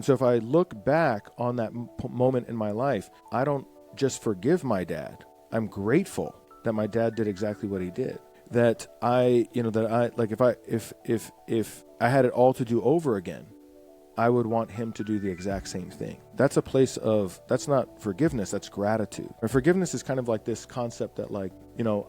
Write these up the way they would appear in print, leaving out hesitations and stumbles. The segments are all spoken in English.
And so if I look back on that moment in my life, I don't just forgive my dad. I'm grateful that my dad did exactly what he did. That if I had it all to do over again, I would want him to do the exact same thing. That's a place of, that's not forgiveness, that's gratitude. And forgiveness is kind of like this concept that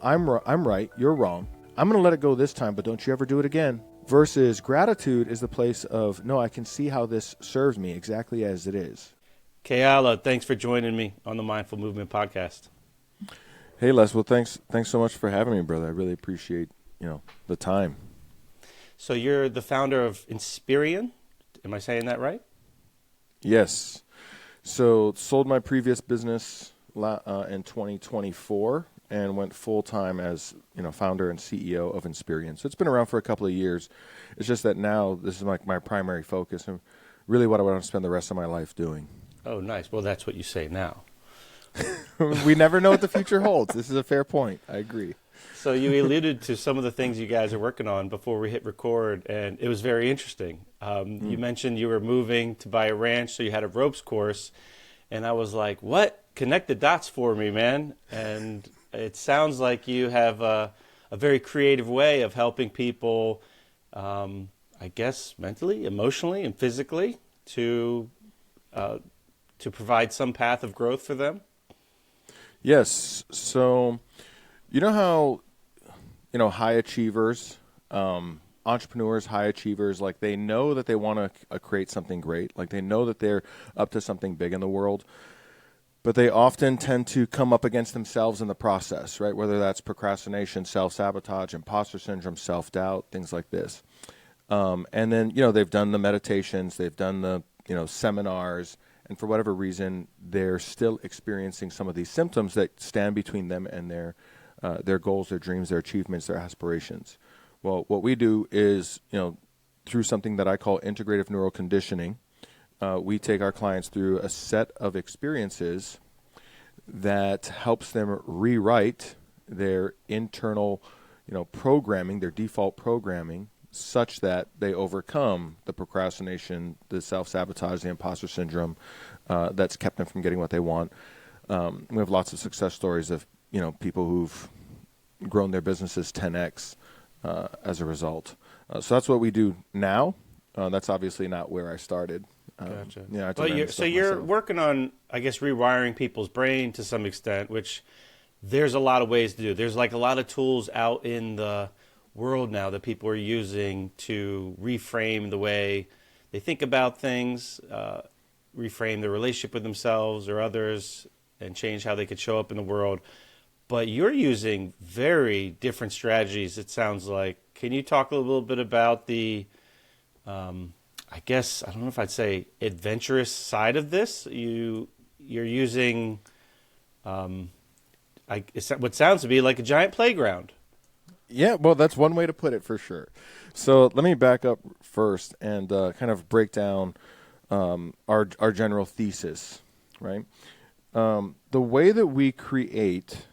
I'm right, you're wrong. I'm going to let it go this time, but don't you ever do it again. Versus gratitude is the place of, no, I can see how this serves me exactly as it is. Keala, thanks for joining me on the Mindful Movement podcast. Hey, Les. Well, thanks so much for having me, brother. I really appreciate, the time. So you're the founder of Insperian. Am I saying that right? Yes. So sold my previous business in 2024 and went full-time as, founder and CEO of Insperian. So it's been around for a couple of years. It's just that now this is like my primary focus and really what I want to spend the rest of my life doing. Oh, nice. Well, that's what you say now. We never know what the future holds. This is a fair point. I agree. So you alluded to some of the things you guys are working on before we hit record, and it was very interesting. You mentioned you were moving to buy a ranch, so you had a ropes course, and I was like, what? Connect the dots for me, man. And it sounds like you have a very creative way of helping people, I guess, mentally, emotionally, and physically to provide some path of growth for them. Yes. So, you know how, high achievers, entrepreneurs, high achievers, like they know that they want to create something great. Like they know that they're up to something big in the world, but they often tend to come up against themselves in the process, right? Whether that's procrastination, self-sabotage, imposter syndrome, self-doubt, things like this. And then, they've done the meditations, they've done the, seminars, and for whatever reason, they're still experiencing some of these symptoms that stand between them and their goals, their dreams, their achievements, their aspirations. Well, what we do is, through something that I call integrative neural conditioning, we take our clients through a set of experiences that helps them rewrite their internal, programming, their default programming, such that they overcome the procrastination, the self-sabotage, the imposter syndrome that's kept them from getting what they want. We have lots of success stories of, people who've grown their businesses 10x as a result. So that's what we do now. That's obviously not where I started. Gotcha. So you're working on, I guess, rewiring people's brain to some extent, which there's a lot of ways to do. There's like a lot of tools out in the world now that people are using to reframe the way they think about things, reframe their relationship with themselves or others, and change how they could show up in the world. But you're using very different strategies, it sounds like. Can you talk a little bit about the, I guess, I don't know if I'd say adventurous side of this? You're using what sounds to be like a giant playground. Yeah, well, that's one way to put it for sure. So let me back up first and kind of break down our general thesis, right? The way that we create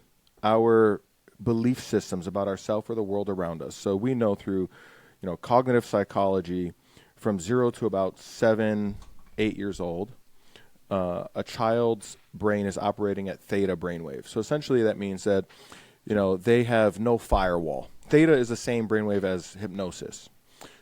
our belief systems about ourselves or the world around us. So we know through, cognitive psychology, from 0 to about 7, 8 years old, a child's brain is operating at theta brainwave. So essentially that means that, they have no firewall. Theta is the same brainwave as hypnosis.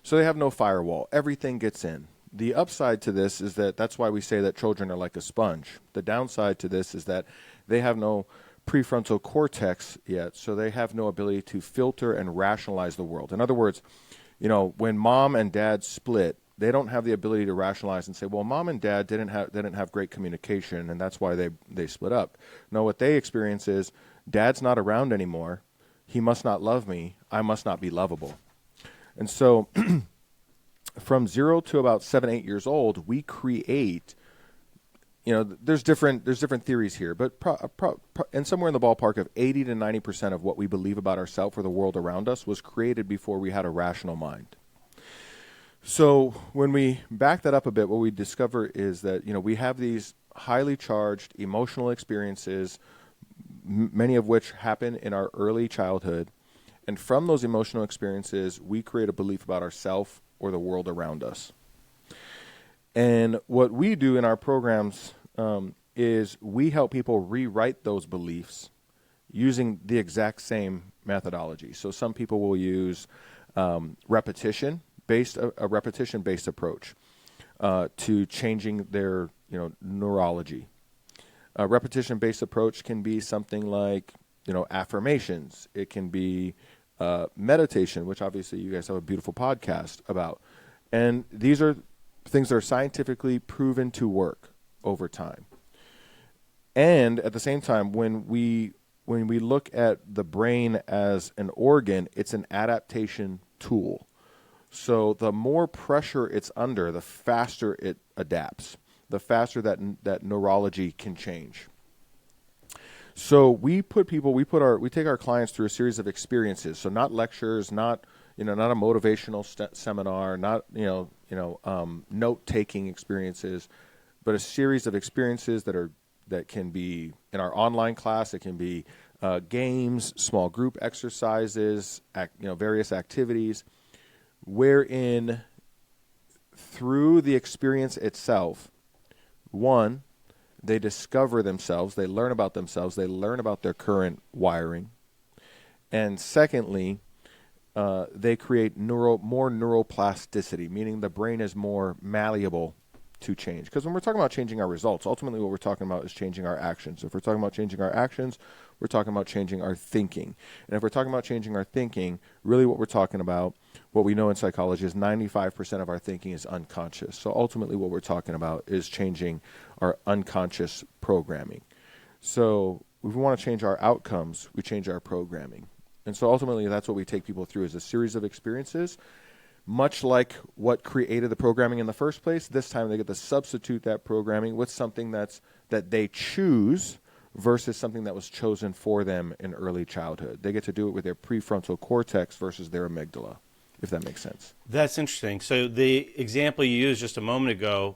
So they have no firewall. Everything gets in. The upside to this is that's why we say that children are like a sponge. The downside to this is that they have no prefrontal cortex yet, so they have no ability to filter and rationalize the world. In other words, when mom and dad split, they don't have the ability to rationalize and say, well, mom and dad didn't have great communication, and that's why they split up. No, what they experience is, dad's not around anymore. He must not love me. I must not be lovable. And so from 0 to about 7, 8 years old, we create, there's different theories here, but and somewhere in the ballpark of 80 to 90% of what we believe about ourselves or the world around us was created before we had a rational mind. So when we back that up a bit, what we discover is that, we have these highly charged emotional experiences, many of which happen in our early childhood. And from those emotional experiences, we create a belief about ourselves or the world around us. And what we do in our programs is we help people rewrite those beliefs using the exact same methodology. So some people will use a repetition based approach to changing their neurology. A repetition based approach can be something like affirmations. It can be meditation, which obviously you guys have a beautiful podcast about. And these are things that are scientifically proven to work over time. And at the same time, when we look at the brain as an organ, it's an adaptation tool. So the more pressure it's under, the faster it adapts, the faster that neurology can change. So we take our clients through a series of experiences. So not lectures, not a motivational seminar, not note taking experiences, but a series of experiences that can be in our online class. It can be games, small group exercises, various activities, wherein through the experience itself, one, they discover themselves, they learn about themselves, they learn about their current wiring, and secondly, they create more neuroplasticity, meaning the brain is more malleable to change. Because when we're talking about changing our results, ultimately what we're talking about is changing our actions. If we're talking about changing our actions, we're talking about changing our thinking. And if we're talking about changing our thinking, really what we're talking about, what we know in psychology is 95% of our thinking is unconscious. So ultimately what we're talking about is changing our unconscious programming. So if we want to change our outcomes, we change our programming. And so ultimately that's what we take people through, is a series of experiences. Much like what created the programming in the first place, this time they get to substitute that programming with something that they choose versus something that was chosen for them in early childhood. They get to do it with their prefrontal cortex versus their amygdala, if that makes sense. That's interesting. So the example you used just a moment ago,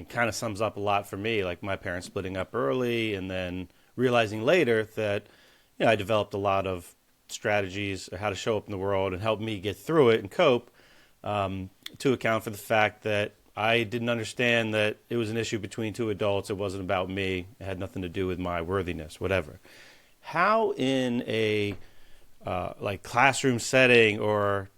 kind of sums up a lot for me, like my parents splitting up early and then realizing later that I developed a lot of strategies how to show up in the world and help me get through it and cope. To account for the fact that I didn't understand that it was an issue between two adults. It wasn't about me. It had nothing to do with my worthiness, whatever. How in a like classroom setting or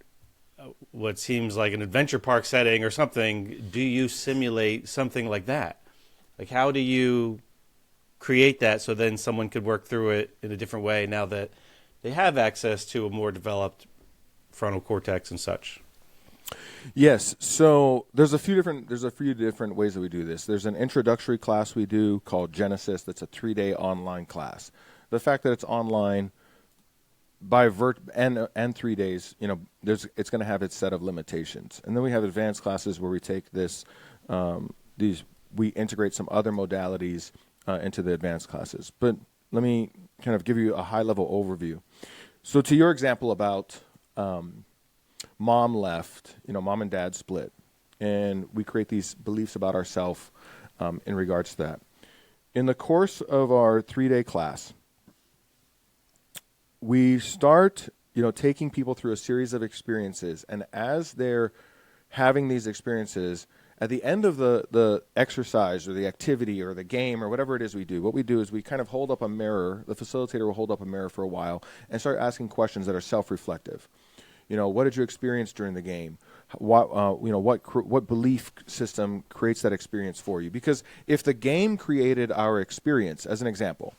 what seems like an adventure park setting or something, do you simulate something like that? Like how do you create that so then someone could work through it in a different way now that they have access to a more developed frontal cortex and such? Yes. So there's a few different ways that we do this. There's an introductory class we do called Genesis. That's a 3-day online class. The fact that it's online and 3 days, it's going to have its set of limitations. And then we have advanced classes where we take this, we integrate some other modalities into the advanced classes. But let me kind of give you a high level overview. So to your example about mom left, mom and dad split, and we create these beliefs about ourselves in regards to that. In the course of our 3-day class, we start, taking people through a series of experiences, and as they're having these experiences, at the end of the exercise or the activity or the game or whatever it is we do, what we do is we kind of hold up a mirror. The facilitator will hold up a mirror for a while and start asking questions that are self-reflective. What did you experience during the game? What belief system creates that experience for you? Because if the game created our experience, as an example,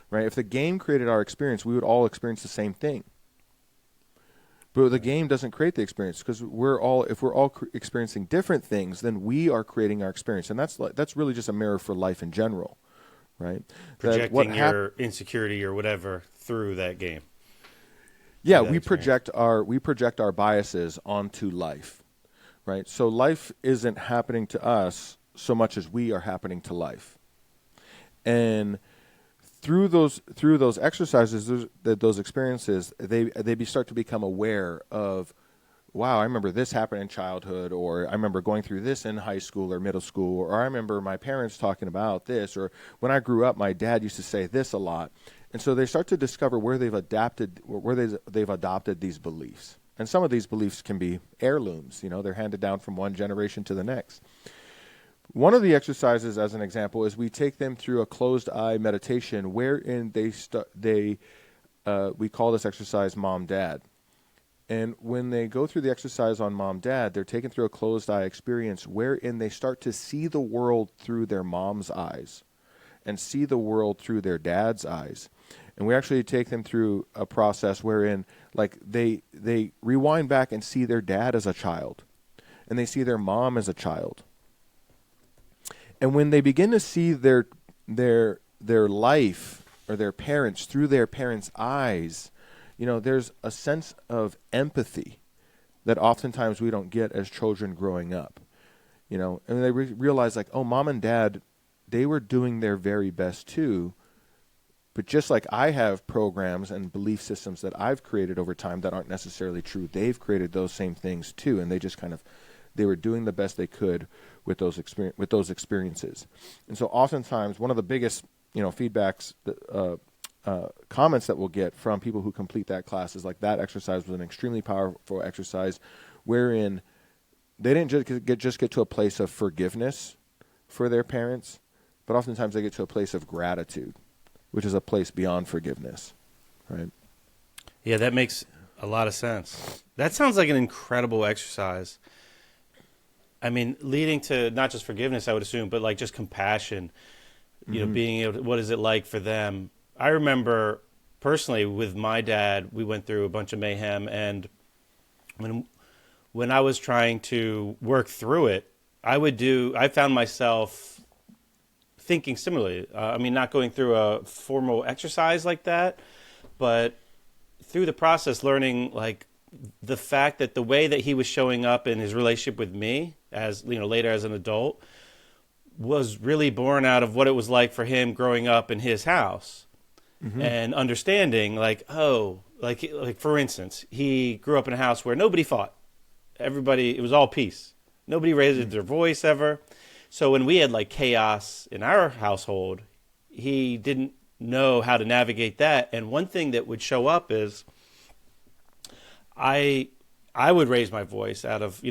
right? If the game created our experience, we would all experience the same thing. But the game doesn't create the experience because if we're all experiencing different things, then we are creating our experience, and that's really just a mirror for life in general, right? Projecting your insecurity or whatever through that game. Yeah, we project our biases onto life, right? So life isn't happening to us so much as we are happening to life. And through those exercises, those experiences, they start to become aware of, wow, I remember this happened in childhood, or I remember going through this in high school or middle school, or I remember my parents talking about this, or when I grew up, my dad used to say this a lot. And so they start to discover where they've adopted these beliefs. And some of these beliefs can be heirlooms. They're handed down from one generation to the next. One of the exercises, as an example, is we take them through a closed eye meditation, wherein we call this exercise Mom Dad. And when they go through the exercise on Mom Dad, they're taken through a closed eye experience, wherein they start to see the world through their mom's eyes and see the world through their dad's eyes. And we actually take them through a process wherein, like, they rewind back and see their dad as a child, and they see their mom as a child. And when they begin to see their life or their parents through their parents' eyes, there's a sense of empathy that oftentimes we don't get as children growing up. And they realize, like, oh, mom and dad, they were doing their very best too. But just like I have programs and belief systems that I've created over time that aren't necessarily true, they've created those same things too. And they were doing the best they could with those experiences. And so oftentimes one of the biggest, feedbacks, comments that we'll get from people who complete that class is, like, that exercise was an extremely powerful exercise wherein they didn't just get to a place of forgiveness for their parents, but oftentimes they get to a place of gratitude, which is a place beyond forgiveness, right? Yeah, that makes a lot of sense. That sounds like an incredible exercise. I mean, leading to not just forgiveness, I would assume, but like just compassion, being able to, what is it like for them? I remember personally with my dad, we went through a bunch of mayhem, and when I was trying to work through it, I found myself thinking similarly. Not going through a formal exercise like that, but through the process, learning, like, the fact that the way that he was showing up in his relationship with me, as later as an adult, was really born out of what it was like for him growing up in his house, and understanding, like, like for instance, he grew up in a house where nobody fought. Everybody, it was all peace. Nobody raised their voice ever. So when we had, like, chaos in our household, he didn't know how to navigate that. And one thing that would show up is I would raise my voice out of,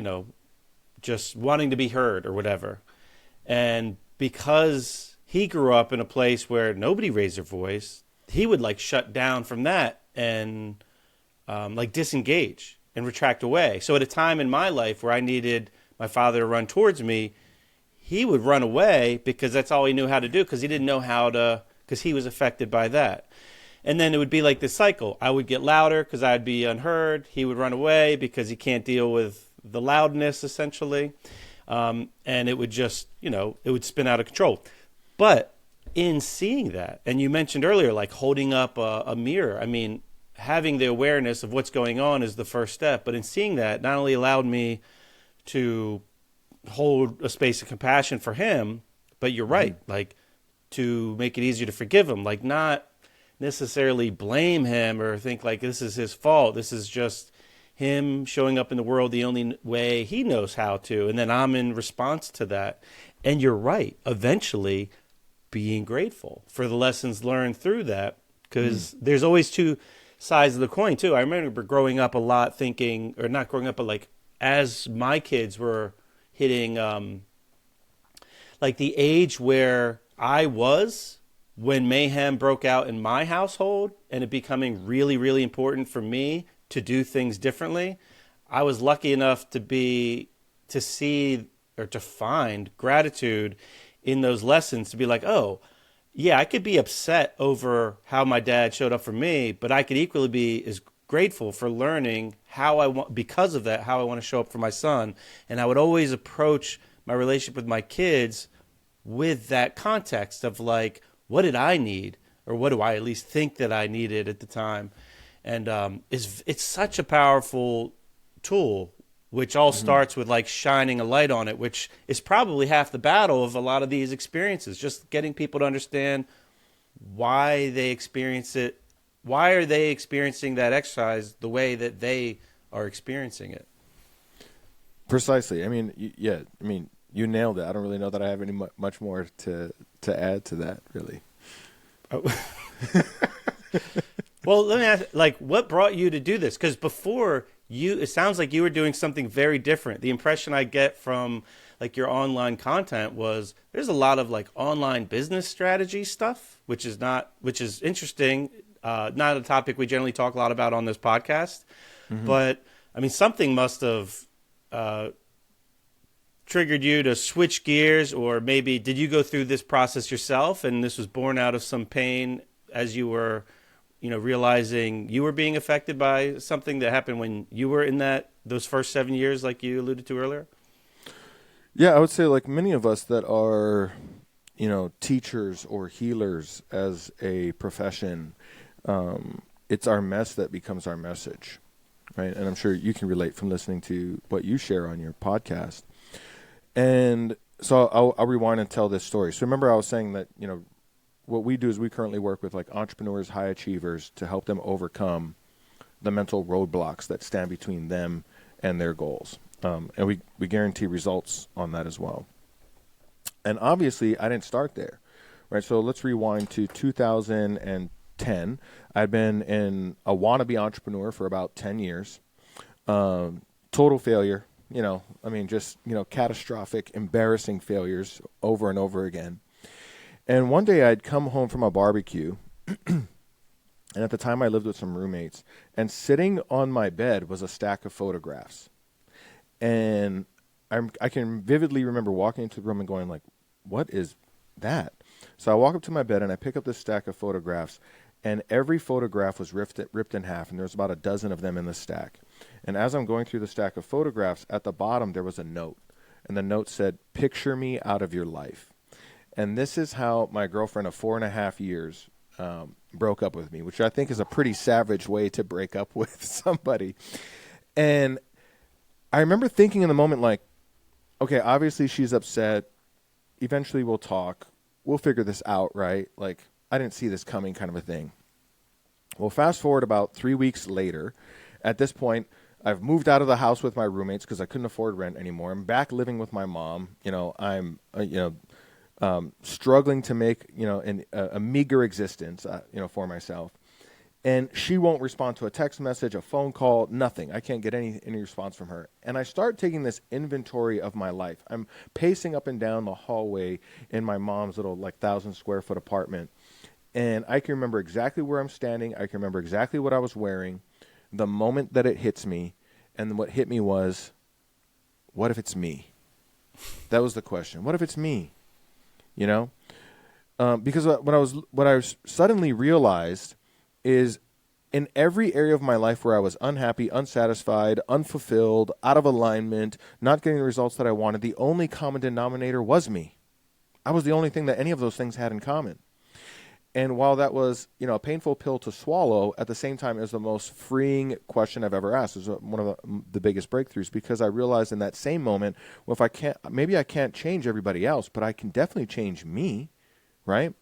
just wanting to be heard or whatever. And because he grew up in a place where nobody raised their voice, he would, like, shut down from that and like disengage and retract away. So at a time in my life where I needed my father to run towards me, he would run away because that's all he knew how to do, because he didn't know how to, because he was affected by that. And then it would be like this cycle. I would get louder because I'd be unheard. He would run away because he can't deal with the loudness, essentially. And it would just, it would spin out of control. But in seeing that, and you mentioned earlier, like holding up a mirror, I mean, having the awareness of what's going on is the first step. But in seeing that, not only allowed me to hold a space of compassion for him, but you're right, like, to make it easier to forgive him, like, not necessarily blame him or think like this is his fault. This is just him showing up in the world the only way he knows how to, and then I'm in response to that. And you're right, eventually being grateful for the lessons learned through that, because there's always two sides of the coin too. I remember growing up a lot thinking, or not growing up, but like as my kids were hitting like the age where I was when mayhem broke out in my household, and it becoming really, really important for me to do things differently, I was lucky enough to see or to find gratitude in those lessons, to be like, oh, yeah, I could be upset over how my dad showed up for me, but I could equally be as grateful for learning because of that, how I want to show up for my son. And I would always approach my relationship with my kids with that context of, like, what did I need, or what do I at least think that I needed at the time? And it's such a powerful tool, which all starts with, like, shining a light on it, which is probably half the battle of a lot of these experiences, just getting people to understand why they experience it. Why are they experiencing that exercise the way that they are experiencing it? Precisely. I mean, you nailed it. I don't really know that I have much more to add to that, really. Oh. Well, let me ask, like, what brought you to do this? Because before, it sounds like you were doing something very different. The impression I get from like your online content was there's a lot of like online business strategy stuff, which is interesting. Not a topic we generally talk a lot about on this podcast, Hmm. but I mean, something must have uh, triggered you to switch gears, or maybe did you go through this process yourself and this was born out of some pain as you were, realizing you were being affected by something that happened when you were in those first 7 years, like you alluded to earlier? Yeah, I would say like many of us that are, teachers or healers as a profession, it's our mess that becomes our message, right? And I'm sure you can relate from listening to what you share on your podcast. And so I'll rewind and tell this story. So remember I was saying that, what we do is we currently work with like entrepreneurs, high achievers to help them overcome the mental roadblocks that stand between them and their goals. And we guarantee results on that as well. And obviously I didn't start there, right? So let's rewind to 2010. I'd been a wannabe entrepreneur for about 10 years. Total failure, just, catastrophic, embarrassing failures over and over again. And one day I'd come home from a barbecue, and at the time I lived with some roommates, and sitting on my bed was a stack of photographs. And I can vividly remember walking into the room and going like, what is that? So I walk up to my bed and I pick up this stack of photographs, and every photograph was ripped in half, and there's about a dozen of them in the stack. And as I'm going through the stack of photographs, at the bottom there was a note, and the note said, "Picture me out of your life." And this is how my girlfriend of 4.5 years broke up with me, which I think is a pretty savage way to break up with somebody. And I remember thinking in the moment, like, okay, obviously she's upset. Eventually we'll talk. We'll figure this out, right? Like, I didn't see this coming, kind of a thing. Well, fast forward about 3 weeks later. At this point, I've moved out of the house with my roommates because I couldn't afford rent anymore. I'm back living with my mom. I'm, struggling to make, a meager existence, for myself. And she won't respond to a text message, a phone call, nothing. I can't get any response from her. And I start taking this inventory of my life. I'm pacing up and down the hallway in my mom's little 1,000 square foot apartment. And I can remember exactly where I'm standing. I can remember exactly what I was wearing, the moment that it hits me. And what hit me was, what if it's me? That was the question. What if it's me? Because what I suddenly realized is in every area of my life where I was unhappy, unsatisfied, unfulfilled, out of alignment, not getting the results that I wanted, the only common denominator was me. I was the only thing that any of those things had in common. And while that was, a painful pill to swallow, at the same time, it was the most freeing question I've ever asked. It was one of the biggest breakthroughs, because I realized in that same moment, well, maybe I can't change everybody else, but I can definitely change me, right?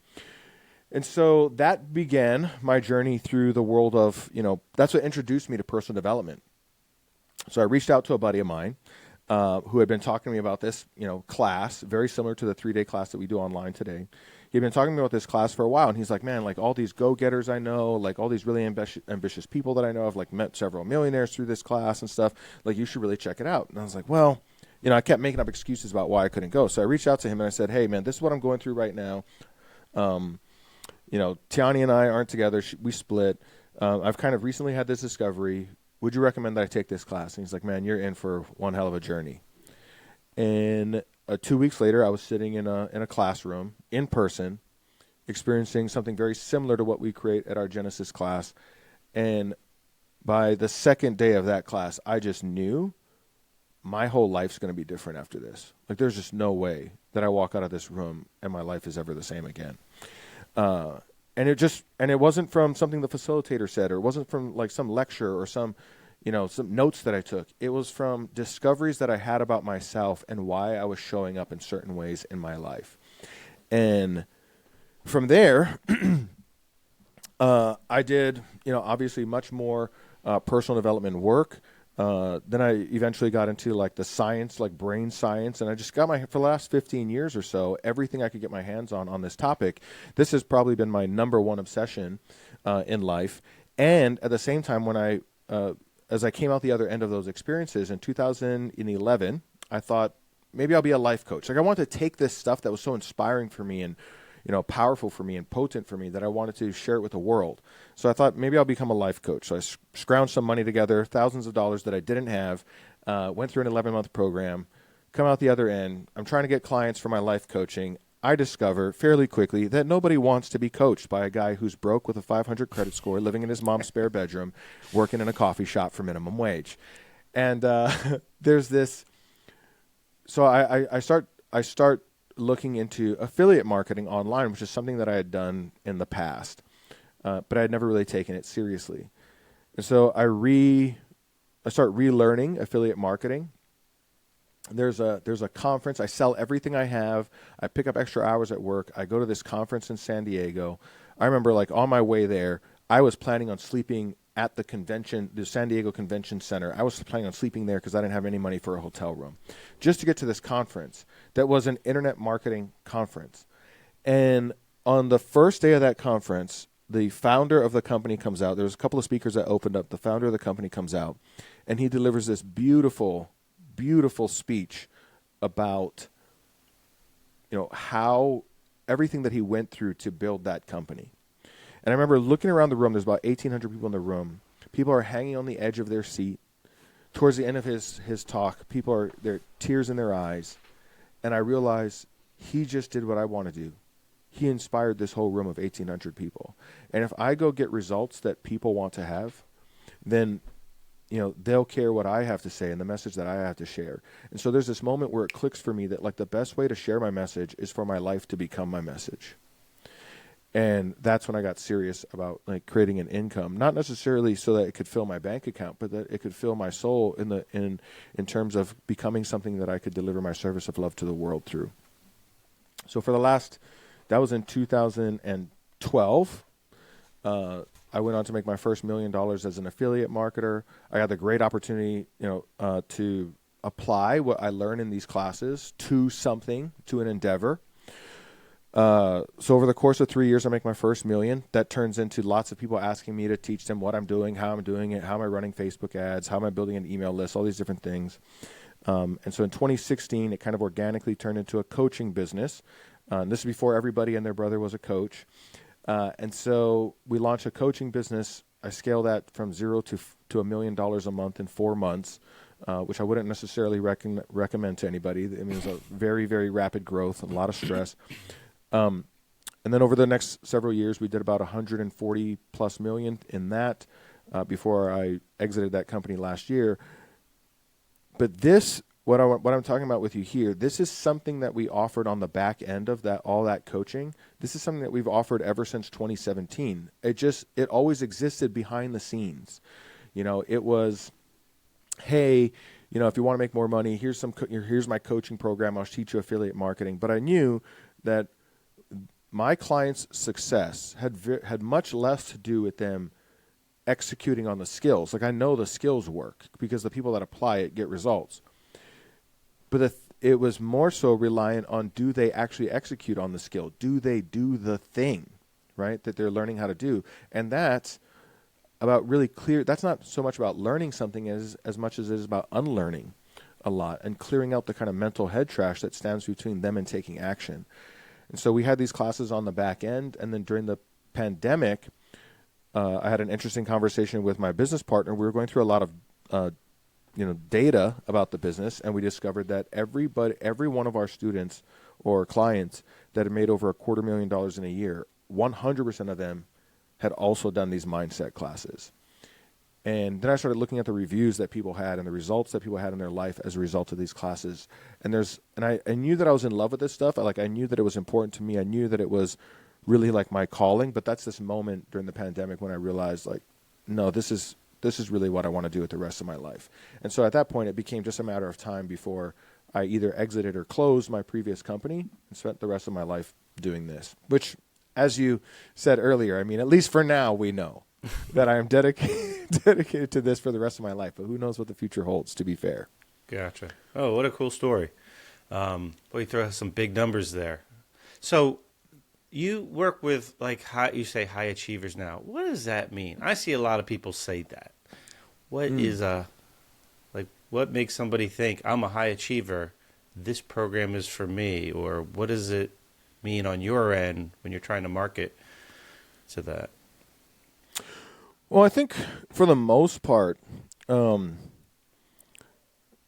And so that began my journey through the world of, that's what introduced me to personal development. So I reached out to a buddy of mine who had been talking to me about this, class, very similar to the 3-day class that we do online today. He'd been talking to me about this class for a while, and he's like, man, like all these go-getters I know, like all these really ambitious people that I know, I've like met several millionaires through this class and stuff. Like, you should really check it out. And I was like, well, I kept making up excuses about why I couldn't go. So I reached out to him and I said, hey, man, this is what I'm going through right now. Tiani and I aren't together. We split. I've kind of recently had this discovery. Would you recommend that I take this class? And he's like, man, you're in for one hell of a journey. And 2 weeks later, I was sitting in a classroom in person, experiencing something very similar to what we create at our Genesis class. And by the second day of that class, I just knew my whole life's going to be different after this. Like, there's just no way that I walk out of this room and my life is ever the same again. And it wasn't from something the facilitator said, or it wasn't from like some lecture or some notes that I took. It was from discoveries that I had about myself and why I was showing up in certain ways in my life. And from there, I did, obviously much more personal development work. Then I eventually got into like the science, like brain science, and I just got for the last 15 years or so, everything I could get my hands on this topic. This has probably been my number one obsession in life. And at the same time, when I as I came out the other end of those experiences in 2011, I thought maybe I'll be a life coach. Like I wanted to take this stuff that was so inspiring for me and powerful for me and potent for me that I wanted to share it with the world. So I thought maybe I'll become a life coach. So I scrounged some money together, thousands of dollars that I didn't have, went through an 11-month program, come out the other end. I'm trying to get clients for my life coaching. I discover fairly quickly that nobody wants to be coached by a guy who's broke with a 500 credit score, living in his mom's spare bedroom, working in a coffee shop for minimum wage. And there's this. So I start looking into affiliate marketing online, which is something that I had done in the past, but I had never really taken it seriously. And so I start relearning affiliate marketing. There's a conference. I sell everything I have. I pick up extra hours at work. I go to this conference in San Diego. I remember like on my way there, I was planning on sleeping at the convention, the San Diego Convention Center. I was planning on sleeping there because I didn't have any money for a hotel room, just to get to this conference that was an internet marketing conference. And on the first day of that conference, the founder of the company comes out. There was a couple of speakers that opened up. The founder of the company comes out, and he delivers this beautiful, beautiful speech about, how everything that he went through to build that company. And I remember looking around the room. There's about 1,800 people in the room. People are hanging on the edge of their seat. Towards the end of his talk, there tears in their eyes. And I realized he just did what I want to do. He inspired this whole room of 1,800 people. And if I go get results that people want to have, then they'll care what I have to say and the message that I have to share. And so there's this moment where it clicks for me that like the best way to share my message is for my life to become my message. And that's when I got serious about like creating an income, not necessarily so that it could fill my bank account, but that it could fill my soul in terms of becoming something that I could deliver my service of love to the world through. So that was in 2012. I went on to make my first $1 million as an affiliate marketer. I had the great opportunity, to apply what I learned in these classes to an endeavor. So over the course of 3 years, I make my first $1 million. That turns into lots of people asking me to teach them what I'm doing, how I'm doing it, how am I running Facebook ads, how am I building an email list, all these different things. And so in 2016, it kind of organically turned into a coaching business. This is before everybody and their brother was a coach. And so we launched a coaching business. I scaled that from zero to $1 million a month in 4 months, which I wouldn't necessarily recommend to anybody. I mean, it was a very, very rapid growth, a lot of stress. And then over the next several years, we did about 140 plus million in that before I exited that company last year. But what I'm talking about with you here, this is something that we offered on the back end of all that coaching. This is something that we've offered ever since 2017. It always existed behind the scenes. It was, hey, if you want to make more money, here's my coaching program. I'll teach you affiliate marketing. But I knew that my clients' success had much less to do with them executing on the skills. Like I know the skills work because the people that apply it get results. But it was more so reliant on, do they actually execute on the skill? Do they do the thing, right, that they're learning how to do? And that's about really clear. That's not so much about learning something as much as it is about unlearning a lot and clearing out the kind of mental head trash that stands between them and taking action. And so we had these classes on the back end. And then during the pandemic, I had an interesting conversation with my business partner. We were going through a lot of data about the business, and we discovered that every one of our students or clients that had made over $250,000 in a year, 100% of them had also done these mindset classes. And then I started looking at the reviews that people had and the results that people had in their life as a result of these classes. And I knew that I was in love with this stuff. I knew that it was important to me. I knew that it was really like my calling. But that's this moment during the pandemic when I realized, like, no, this is really what I want to do with the rest of my life. And so at that point, it became just a matter of time before I either exited or closed my previous company and spent the rest of my life doing this, which, as you said earlier, I mean, at least for now, we know that I am dedicated to this for the rest of my life. But who knows what the future holds, to be fair. Gotcha. Oh, what a cool story. Boy, you throw out some big numbers there. So you work with, like, you say high achievers now. What does that mean? I see a lot of people say that. what is a like what makes somebody think I'm a high achiever? This program is for me, or what does it mean on your end when you're trying to market to that? Well, I think for the most part,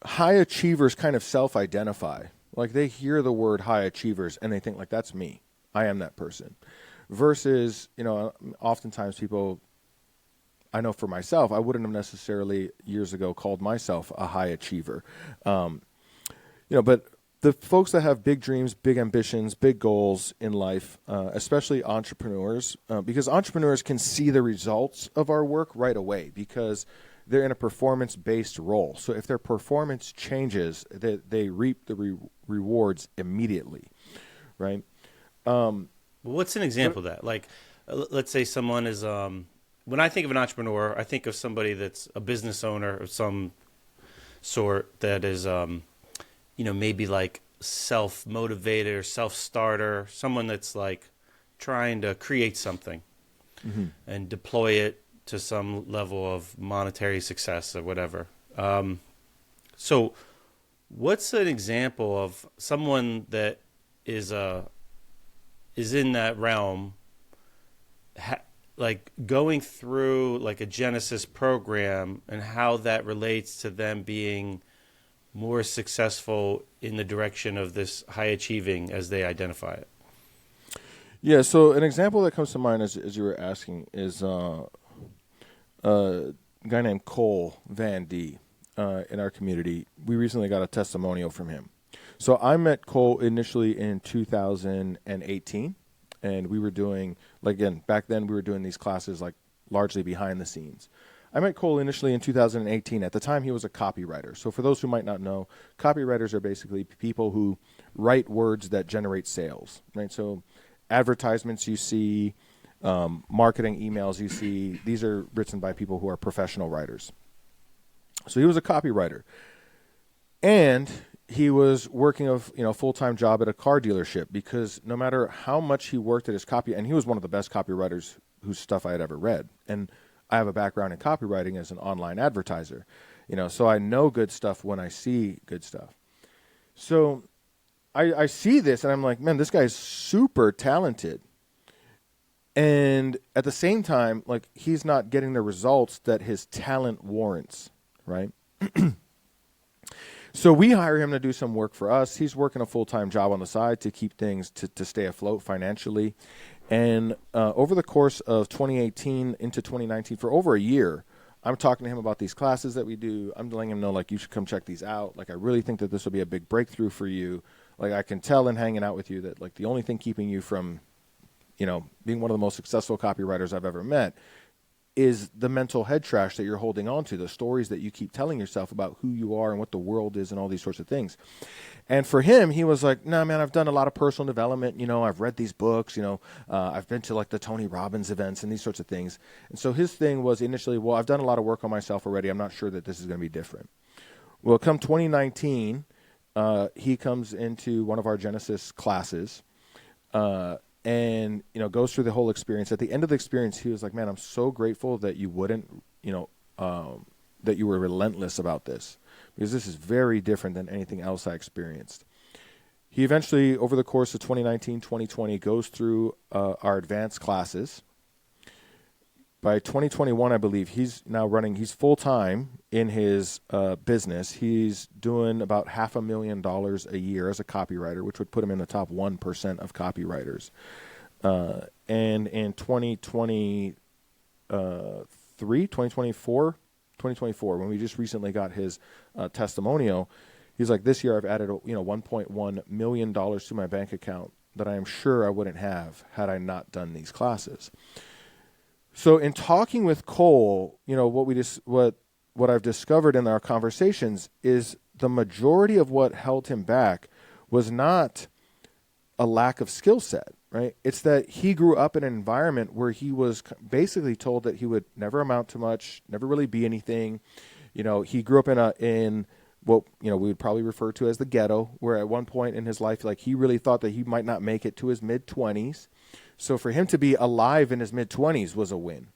high achievers kind of self-identify. Like they hear the word high achievers and they think like that's me. I am that person. Versus, oftentimes people, I know for myself, I wouldn't have necessarily years ago called myself a high achiever. But the folks that have big dreams, big ambitions, big goals in life, especially entrepreneurs, because entrepreneurs can see the results of our work right away because they're in a performance-based role. So if their performance changes, they reap the rewards immediately, right? What's an example of that? Like, let's say someone is, when I think of an entrepreneur, I think of somebody that's a business owner of some sort that is, maybe like self-motivated or self-starter, someone that's like trying to create something and deploy it to some level of monetary success or whatever. So what's an example of someone that is in that realm, like going through like a Genesis program and how that relates to them being more successful in the direction of this high achieving as they identify it? Yeah, so an example that comes to mind as you were asking is a guy named Cole Van D in our community. We recently got a testimonial from him. So I met Cole initially in 2018, and we were doing, like, again, back then we were doing these classes like largely behind the scenes. I met Cole initially in 2018. At the time, he was a copywriter. So for those who might not know, copywriters are basically people who write words that generate sales, right? So advertisements you see, marketing emails you see, these are written by people who are professional writers. So he was a copywriter. And he was working a full-time job at a car dealership because no matter how much he worked at his copy, and he was one of the best copywriters whose stuff I had ever read. And I have a background in copywriting as an online advertiser, so I know good stuff when I see good stuff. So I see this and I'm like, man, this guy's super talented. And at the same time, like he's not getting the results that his talent warrants, right? So we hire him to do some work for us. He's working a full-time job on the side to keep things to stay afloat financially. And over the course of 2018 into 2019, for over a year, I'm talking to him about these classes that we do. I'm letting him know, like, you should come check these out. Like, I really think that this will be a big breakthrough for you. Like, I can tell in hanging out with you that, like, the only thing keeping you from, being one of the most successful copywriters I've ever met is the mental head trash that you're holding on to, the stories that you keep telling yourself about who you are and what the world is and all these sorts of things. And for him, he was like, nah, man, I've done a lot of personal development. I've read these books, I've been to like the Tony Robbins events and these sorts of things. And so his thing was initially, well, I've done a lot of work on myself already. I'm not sure that this is going to be different. Well, come 2019, he comes into one of our Genesis classes, and goes through the whole experience. At the end of the experience, he was like, man, I'm so grateful that you wouldn't, that you were relentless about this, because this is very different than anything else I experienced. He eventually, over the course of 2019, 2020, goes through our advanced classes. By 2021, I believe, he's full-time in his business. He's doing about $500,000 a year as a copywriter, which would put him in the top 1% of copywriters. And in 2024, when we just recently got his testimonial, he's like, this year I've added, $1.1 million to my bank account that I am sure I wouldn't have had I not done these classes. So in talking with Cole, what I've discovered in our conversations is the majority of what held him back was not a lack of skill set, right? It's that he grew up in an environment where he was basically told that he would never amount to much, never really be anything. He grew up in what, we would probably refer to as the ghetto, where at one point in his life, like, he really thought that he might not make it to his mid-20s. So for him to be alive in his mid-20s was a win,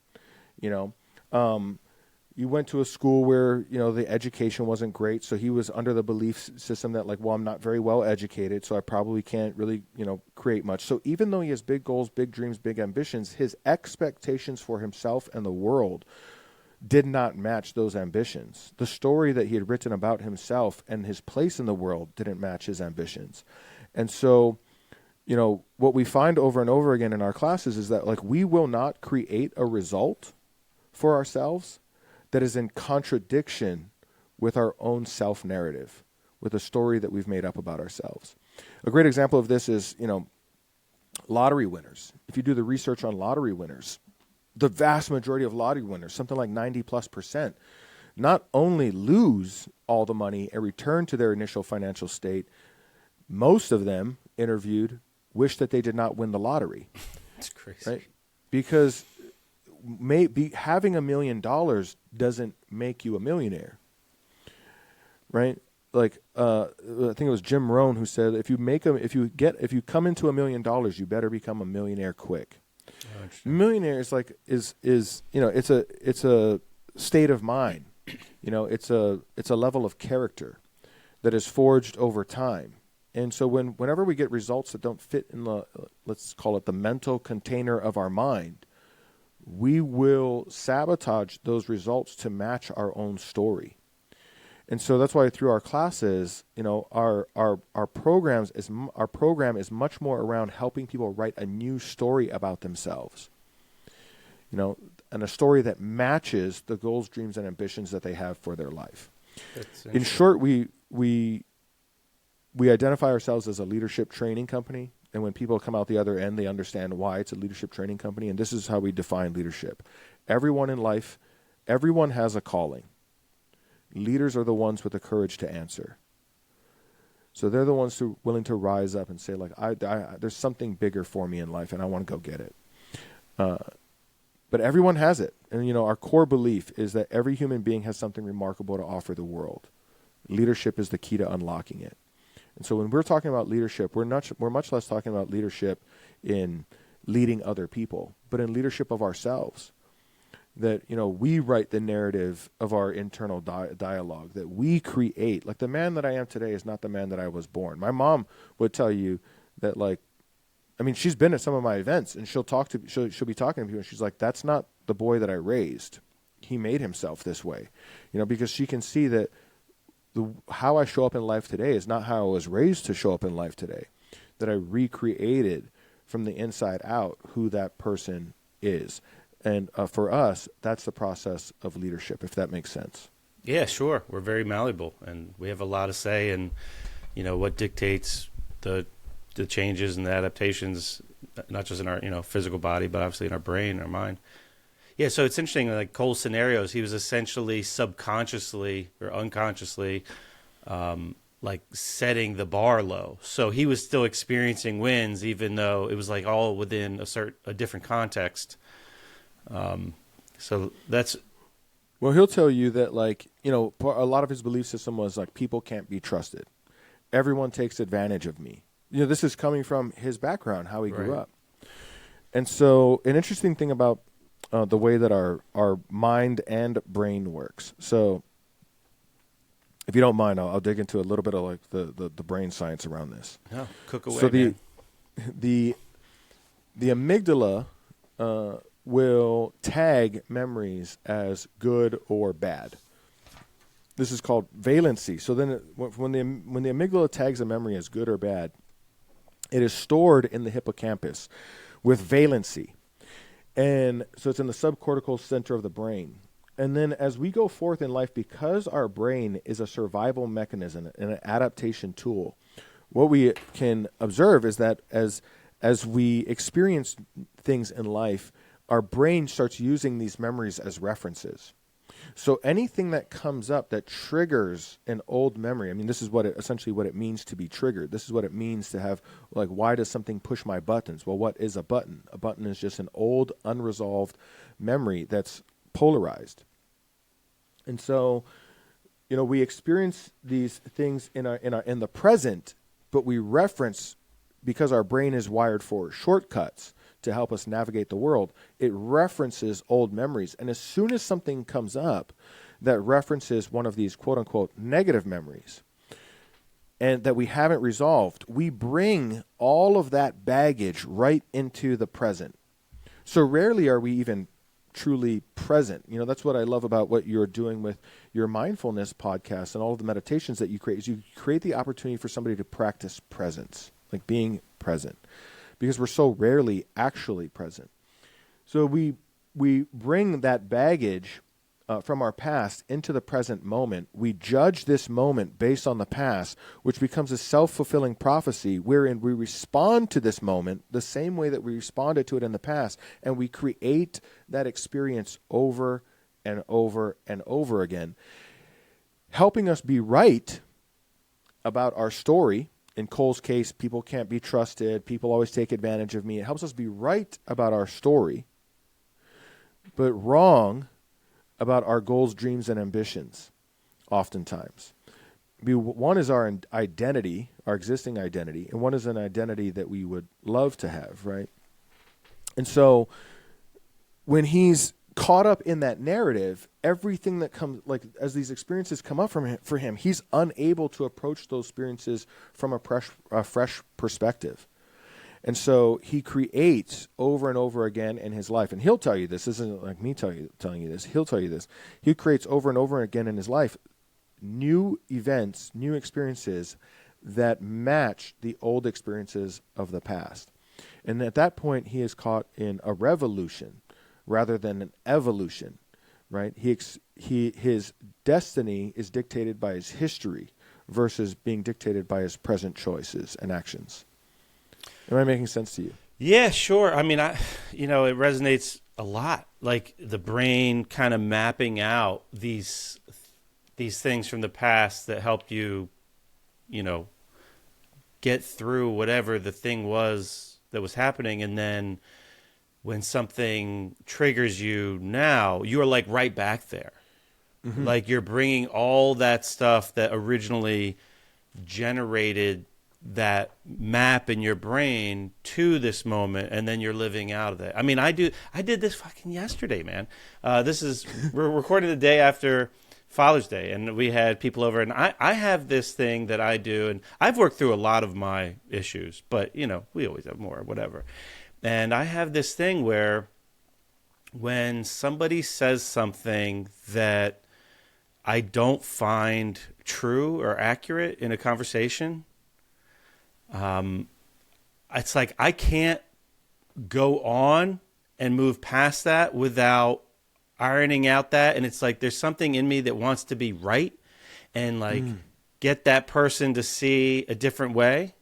you went to a school where, the education wasn't great. So he was under the belief system that like, well, I'm not very well educated, so I probably can't really, create much. So even though he has big goals, big dreams, big ambitions, his expectations for himself and the world did not match those ambitions. The story that he had written about himself and his place in the world didn't match his ambitions. And so, what we find over and over again in our classes is that like we will not create a result for ourselves that is in contradiction with our own self-narrative, with a story that we've made up about ourselves. A great example of this is, lottery winners. If you do the research on lottery winners, the vast majority of lottery winners, something like 90+%, not only lose all the money and return to their initial financial state, most of them interviewed wish that they did not win the lottery. It's crazy. Right? Because having $1 million doesn't make you a millionaire, right? Like I think it was Jim Rohn who said, if you come into $1 million, you better become a millionaire quick. Oh, millionaire is like is it's a state of mind, it's a level of character that is forged over time. And so whenever we get results that don't fit in the, let's call it the mental container of our mind, we will sabotage those results to match our own story. And so that's why through our classes, our program is much more around helping people write a new story about themselves. And a story that matches the goals, dreams, and ambitions that they have for their life. In short, we identify ourselves as a leadership training company. And when people come out the other end, they understand why it's a leadership training company. And this is how we define leadership. Everyone in life, everyone has a calling. Leaders are the ones with the courage to answer. So they're the ones who are willing to rise up and say, like, there's something bigger for me in life, and I want to go get it. But everyone has it. And, our core belief is that every human being has something remarkable to offer the world. Leadership is the key to unlocking it. And so when we're talking about leadership, we're much less talking about leadership in leading other people, but in leadership of ourselves. That, we write the narrative of our internal dialogue, that we create. Like, the man that I am today is not the man that I was born. My mom would tell you that, she's been at some of my events, and she'll be talking to people, and she's like, that's not the boy that I raised. He made himself this way, because she can see that how I show up in life today is not how I was raised to show up in life today, that I recreated from the inside out who that person is. And for us, that's the process of leadership, if that makes sense. Yeah, sure. We're very malleable, and we have a lot to say in, what dictates the changes and the adaptations, not just in our, physical body, but obviously in our brain, our mind. Yeah, so it's interesting, like Cole's scenarios, he was essentially subconsciously or unconsciously setting the bar low. So he was still experiencing wins, even though it was like all within a different context. So that's... Well, he'll tell you that, a lot of his belief system was like, people can't be trusted. Everyone takes advantage of me. This is coming from his background, how he grew up. And so an interesting thing about the way that our mind and brain works. So if you don't mind, I'll dig into a little bit of the brain science around this. No, cook away, so man. the amygdala will tag memories as good or bad. This is called valency. So then when the amygdala tags a memory as good or bad, it is stored in the hippocampus with valency. And so it's in the subcortical center of the brain. And then as we go forth in life, because our brain is a survival mechanism and an adaptation tool, what we can observe is that as we experience things in life, our brain starts using these memories as references. So anything that comes up that triggers an old memory, this is essentially what it means to be triggered. This is what it means to have, why does something push my buttons? Well, what is a button? A button is just an old, unresolved memory that's polarized. And so, we experience these things in the present, but we reference, because our brain is wired for shortcuts, to help us navigate the world, it references old memories. And as soon as something comes up that references one of these quote unquote negative memories and that we haven't resolved, we bring all of that baggage right into the present. So rarely are we even truly present. That's what I love about what you're doing with your mindfulness podcast and all of the meditations that you create, is you create the opportunity for somebody to practice presence, like being present, because we're so rarely actually present. So we bring that baggage from our past into the present moment. We judge this moment based on the past, which becomes a self-fulfilling prophecy wherein we respond to this moment the same way that we responded to it in the past, and we create that experience over and over and over again, helping us be right about our story. In Cole's case, people can't be trusted. People always take advantage of me. It helps us be right about our story, but wrong about our goals, dreams, and ambitions, oftentimes. One is our identity, our existing identity, and one is an identity that we would love to have, right? And so when he's caught up in that narrative, everything that comes, like as these experiences come up for him, he's unable to approach those experiences from a fresh perspective. And so he creates over and over again in his life. And he'll tell you this. This isn't like me telling you this. He'll tell you this. He creates over and over again in his life new events, new experiences that match the old experiences of the past. And at that point, he is caught in a revolution rather than an evolution, right? His destiny is dictated by his history versus being dictated by his present choices and actions. Am I making sense to you? Yeah, sure. I mean, it resonates a lot. Like the brain kind of mapping out these things from the past that helped you, get through whatever the thing was that was happening. And then when something triggers you now, you are like right back there. Mm-hmm. Like you're bringing all that stuff that originally generated that map in your brain to this moment, and then you're living out of it. I mean, I did this fucking yesterday, man. We're recording the day after Father's Day, and we had people over, and I have this thing that I do, and I've worked through a lot of my issues, but we always have more, whatever. And I have this thing where when somebody says something that I don't find true or accurate in a conversation, it's like I can't go on and move past that without ironing out that. And it's like there's something in me that wants to be right and like get that person to see a different way.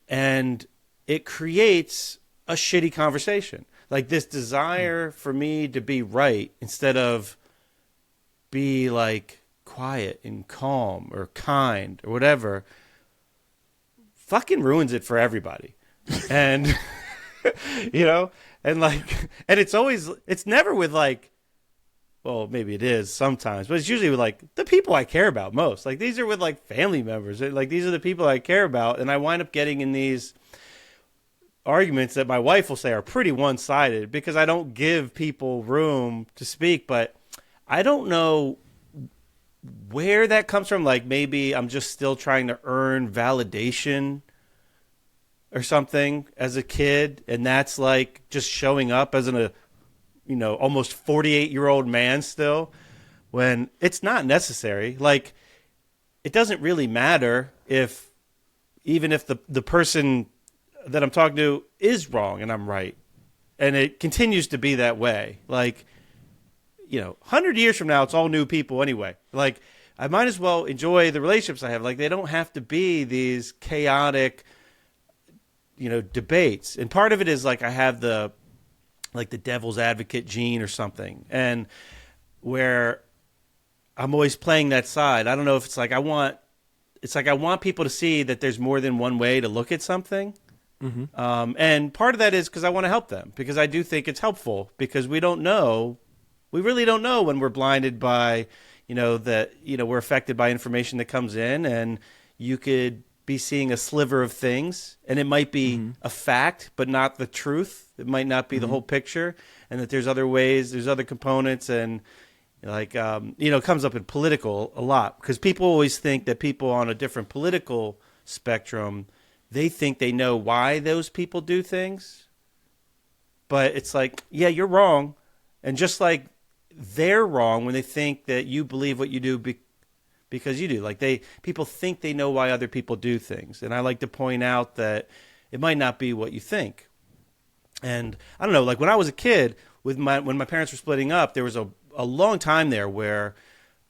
And it creates a shitty conversation. Like this desire for me to be right instead of be like quiet and calm or kind or whatever fucking ruins it for everybody. And and it's never with like, well, maybe it is sometimes, but it's usually with like the people I care about most. Like these are with like family members. Like these are the people I care about. And I wind up getting in these arguments that my wife will say are pretty one-sided because I don't give people room to speak, but I don't know where that comes from. Like maybe I'm just still trying to earn validation or something as a kid, and that's like just showing up as almost 48-year-old man still, when it's not necessary. Like it doesn't really matter even if the person that I'm talking to is wrong and I'm right, and it continues to be that way. Like 100 years from now, it's all new people anyway. Like, I might as well enjoy the relationships I have. Like, they don't have to be these chaotic, debates. And part of it is like I have the devil's advocate gene or something, and where I'm always playing that side. I don't know if it's like I want people to see that there's more than one way to look at something. Mm-hmm. And part of that is because I want to help them, because I do think it's helpful, because we really don't know when we're blinded by, we're affected by information that comes in, and you could be seeing a sliver of things, and it might be a fact, but not the truth. It might not be the whole picture, and that there's other ways, there's other components, and like, it comes up in political a lot because people always think that people on a different political spectrum, they think they know why those people do things. But it's like, yeah, you're wrong. And just like they're wrong when they think that you believe what you do because you do. Like people think they know why other people do things. And I like to point out that it might not be what you think. And I don't know, like when I was a kid, when my parents were splitting up, there was a long time there where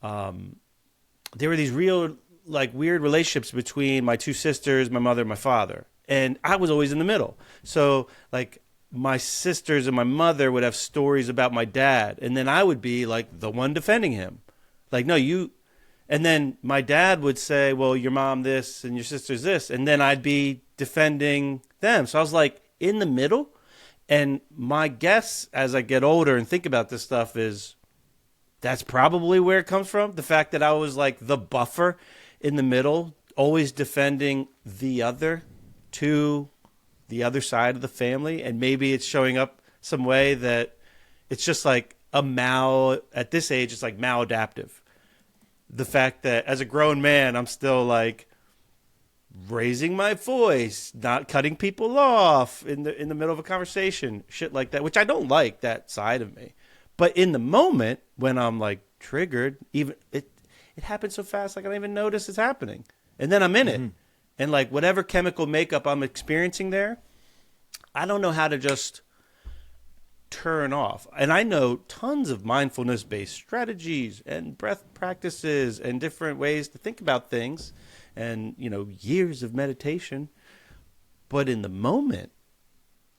there were these real like weird relationships between my two sisters, my mother and my father. And I was always in the middle. So like my sisters and my mother would have stories about my dad, and then I would be like the one defending him. Like, no, you. And then my dad would say, well, your mom this and your sister's this. And then I'd be defending them. So I was like in the middle. And my guess as I get older and think about this stuff is that's probably where it comes from. The fact that I was like the buffer in the middle, always defending the other to the other side of the family. And maybe it's showing up some way that it's just like at this age, it's like maladaptive. The fact that as a grown man, I'm still like raising my voice, not cutting people off in the middle of a conversation, shit like that, which I don't like that side of me. But in the moment when I'm like triggered, even it happens so fast, like I don't even notice it's happening. And then I'm in it. And like whatever chemical makeup I'm experiencing there, I don't know how to just turn off. And I know tons of mindfulness-based strategies and breath practices and different ways to think about things and, years of meditation. But in the moment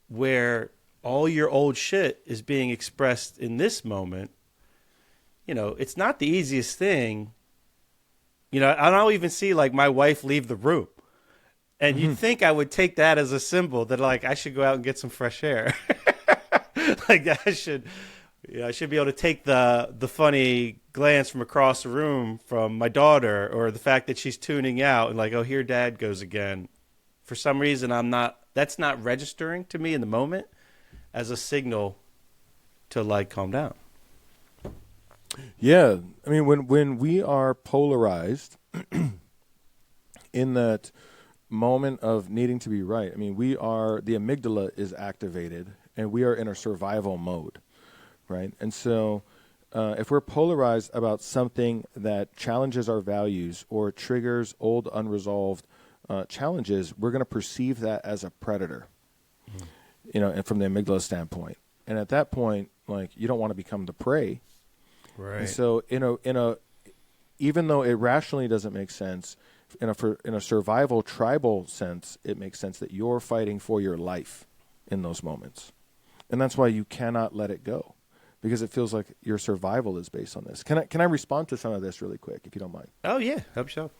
where all your old shit is being expressed in this moment, it's not the easiest thing. I'll even see like my wife leave the room. And you'd think I would take that as a symbol that like I should go out and get some fresh air. Like I should be able to take the funny glance from across the room from my daughter, or the fact that she's tuning out and like, oh, here dad goes again. For some reason, that's not registering to me in the moment as a signal to like calm down. Yeah. I mean, when we are polarized in that moment of needing to be right, I mean, the amygdala is activated and we are in a survival mode, right? And so if we're polarized about something that challenges our values or triggers old unresolved challenges, we're going to perceive that as a predator, and from the amygdala standpoint. And at that point, like, you don't want to become the prey. Right. And so even though it rationally doesn't make sense, in a survival tribal sense, it makes sense that you're fighting for your life in those moments. And that's why you cannot let it go, because it feels like your survival is based on this. Can I respond to some of this really quick, if you don't mind? Oh, yeah. Hope so.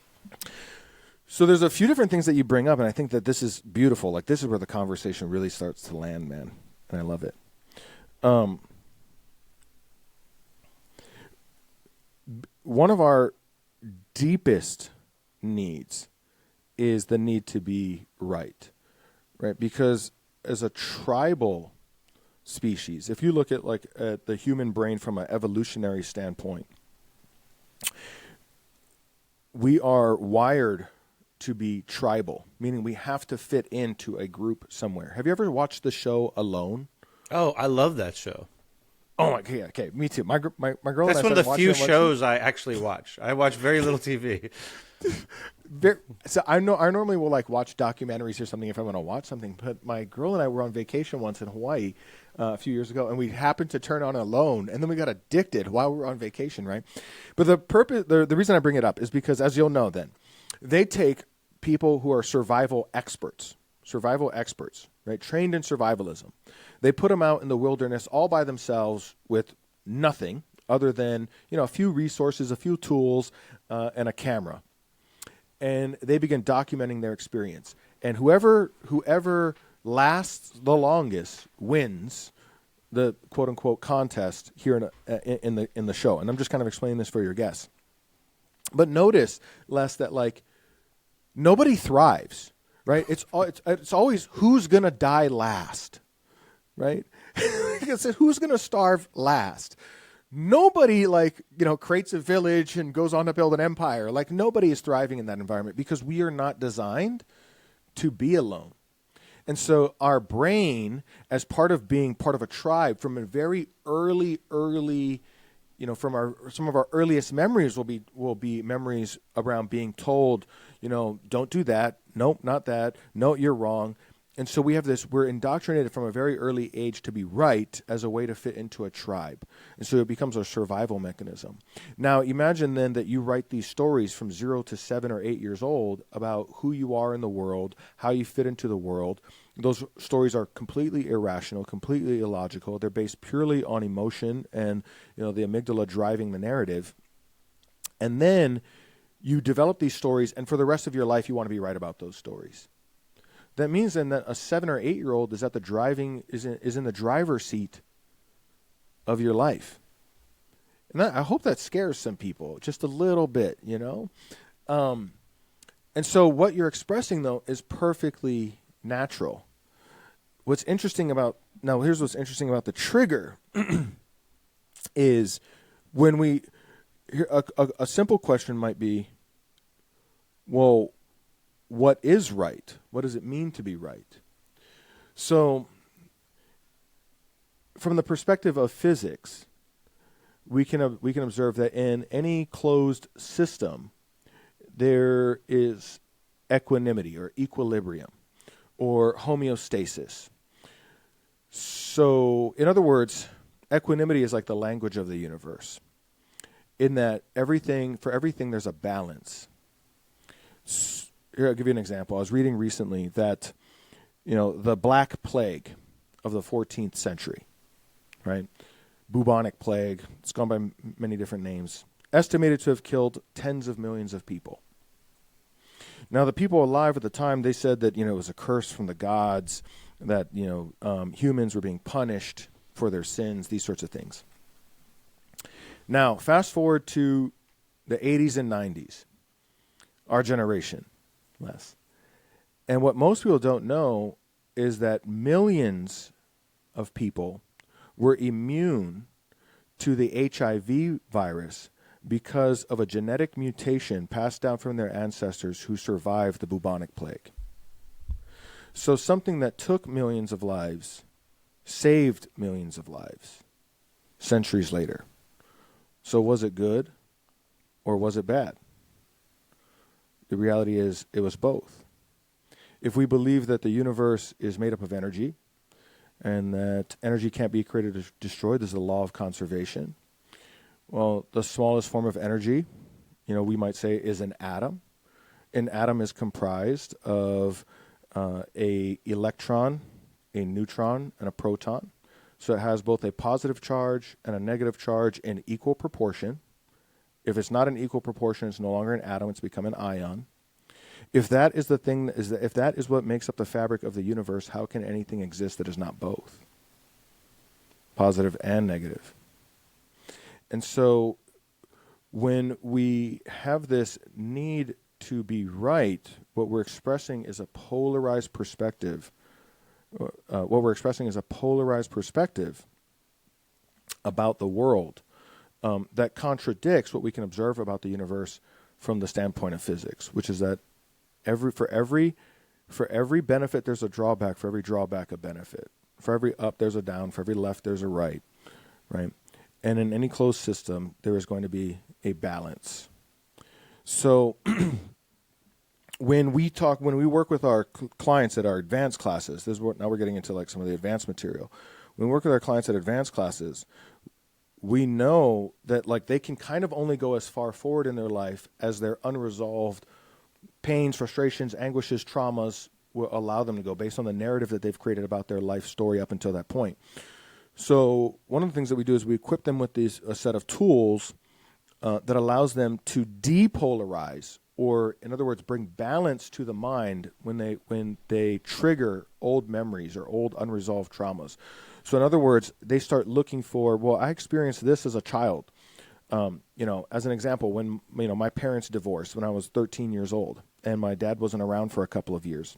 So there's a few different things that you bring up, and I think that this is beautiful. Like, this is where the conversation really starts to land, man, and I love it. One of our deepest needs is the need to be right? Because as a tribal species, if you look at at the human brain from an evolutionary standpoint, we are wired to be tribal, meaning we have to fit into a group somewhere. Have you ever watched the show Alone? Oh, I love that show. Oh, okay, me too. My girl. That's and I one of the few watching. shows I actually watch. I watch very little TV. So I normally will like watch documentaries or something if I'm going to watch something. But my girl and I were on vacation once in Hawaii a few years ago, and we happened to turn on Alone, and then we got addicted while we were on vacation, right? But the reason I bring it up is because, as you'll know, then they take people who are survival experts, right, trained in survivalism. They put them out in the wilderness all by themselves with nothing other than, a few resources, a few tools, and a camera. And they begin documenting their experience. And whoever lasts the longest wins the quote unquote contest here in the show. And I'm just kind of explaining this for your guests. But notice, Les, that like nobody thrives, right? It's always who's going to die last, right? It's who's going to starve last. Nobody creates a village and goes on to build an empire. Like nobody is thriving in that environment because we are not designed to be alone. And so our brain, as part of being part of a tribe, from a very early, from some of our earliest memories will be memories around being told, don't do that. Nope, not that. No, you're wrong. And so we're indoctrinated from a very early age to be right as a way to fit into a tribe. And so it becomes a survival mechanism. Now, imagine then that you write these stories from 0 to 7 or 8 years old about who you are in the world, how you fit into the world. Those stories are completely irrational, completely illogical. They're based purely on emotion and, the amygdala driving the narrative. And then you develop these stories, and for the rest of your life, you want to be right about those stories. That means then that a 7 or 8 year old is in the driver's seat of your life. And I hope that scares some people just a little bit, And so what you're expressing though is perfectly natural. Here's what's interesting about the trigger is when a simple question might be, well, what is right? What does it mean to be right? So, from the perspective of physics, we can observe that in any closed system, there is equanimity or equilibrium or homeostasis. So, in other words, equanimity is like the language of the universe, in that for everything there's a balance. Here, I'll give you an example. I was reading recently that, the Black Plague of the 14th century, right? Bubonic plague. It's gone by many different names. Estimated to have killed tens of millions of people. Now, the people alive at the time, they said that, it was a curse from the gods, that, humans were being punished for their sins, these sorts of things. Now, fast forward to the 80s and 90s, our generation. Less. And what most people don't know is that millions of people were immune to the HIV virus because of a genetic mutation passed down from their ancestors who survived the bubonic plague. So something that took millions of lives saved millions of lives centuries later. So was it good or was it bad? The reality is it was both. If we believe that the universe is made up of energy and that energy can't be created or destroyed, there's the law of conservation. Well, the smallest form of energy, we might say is an atom. An atom is comprised of a electron, a neutron, and a proton. So it has both a positive charge and a negative charge in equal proportion. If it's not in equal proportion, it's no longer an atom, it's become an ion. If that is if that is what makes up the fabric of the universe, how can anything exist that is not both? Positive and negative. And so when we have this need to be right, what we're expressing is a polarized perspective. About the world. That contradicts what we can observe about the universe from the standpoint of physics, which is that for every benefit there's a drawback, for every drawback a benefit. For every up there's a down, for every left there's a right? And in any closed system there is going to be a balance. So when we work with our clients at our advanced classes, now we're getting into like some of the advanced material. When we work with our clients at advanced classes, we know that like they can kind of only go as far forward in their life as their unresolved pains, frustrations, anguishes, traumas will allow them to go based on the narrative that they've created about their life story up until that point. So one of the things that we do is we equip them with a set of tools that allows them to depolarize, or in other words, bring balance to the mind when they trigger old memories or old unresolved traumas. So in other words, they start looking for, well, I experienced this as a child. As an example, when my parents divorced when I was 13 years old, and my dad wasn't around for a couple of years.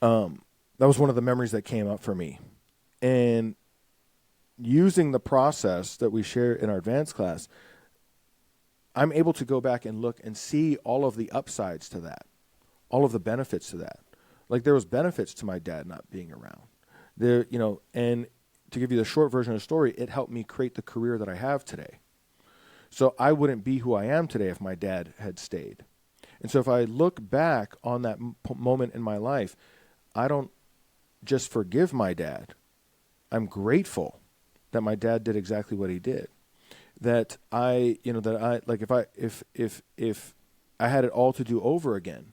That was one of the memories that came up for me. And using the process that we share in our advanced class, I'm able to go back and look and see all of the upsides to that, all of the benefits to that. Like there was benefits to my dad not being around. There, and to give you the short version of the story, it helped me create the career that I have today. So I wouldn't be who I am today if my dad had stayed. And so if I look back on that moment in my life, I don't just forgive my dad. I'm grateful that my dad did exactly what he did. That if I had it all to do over again,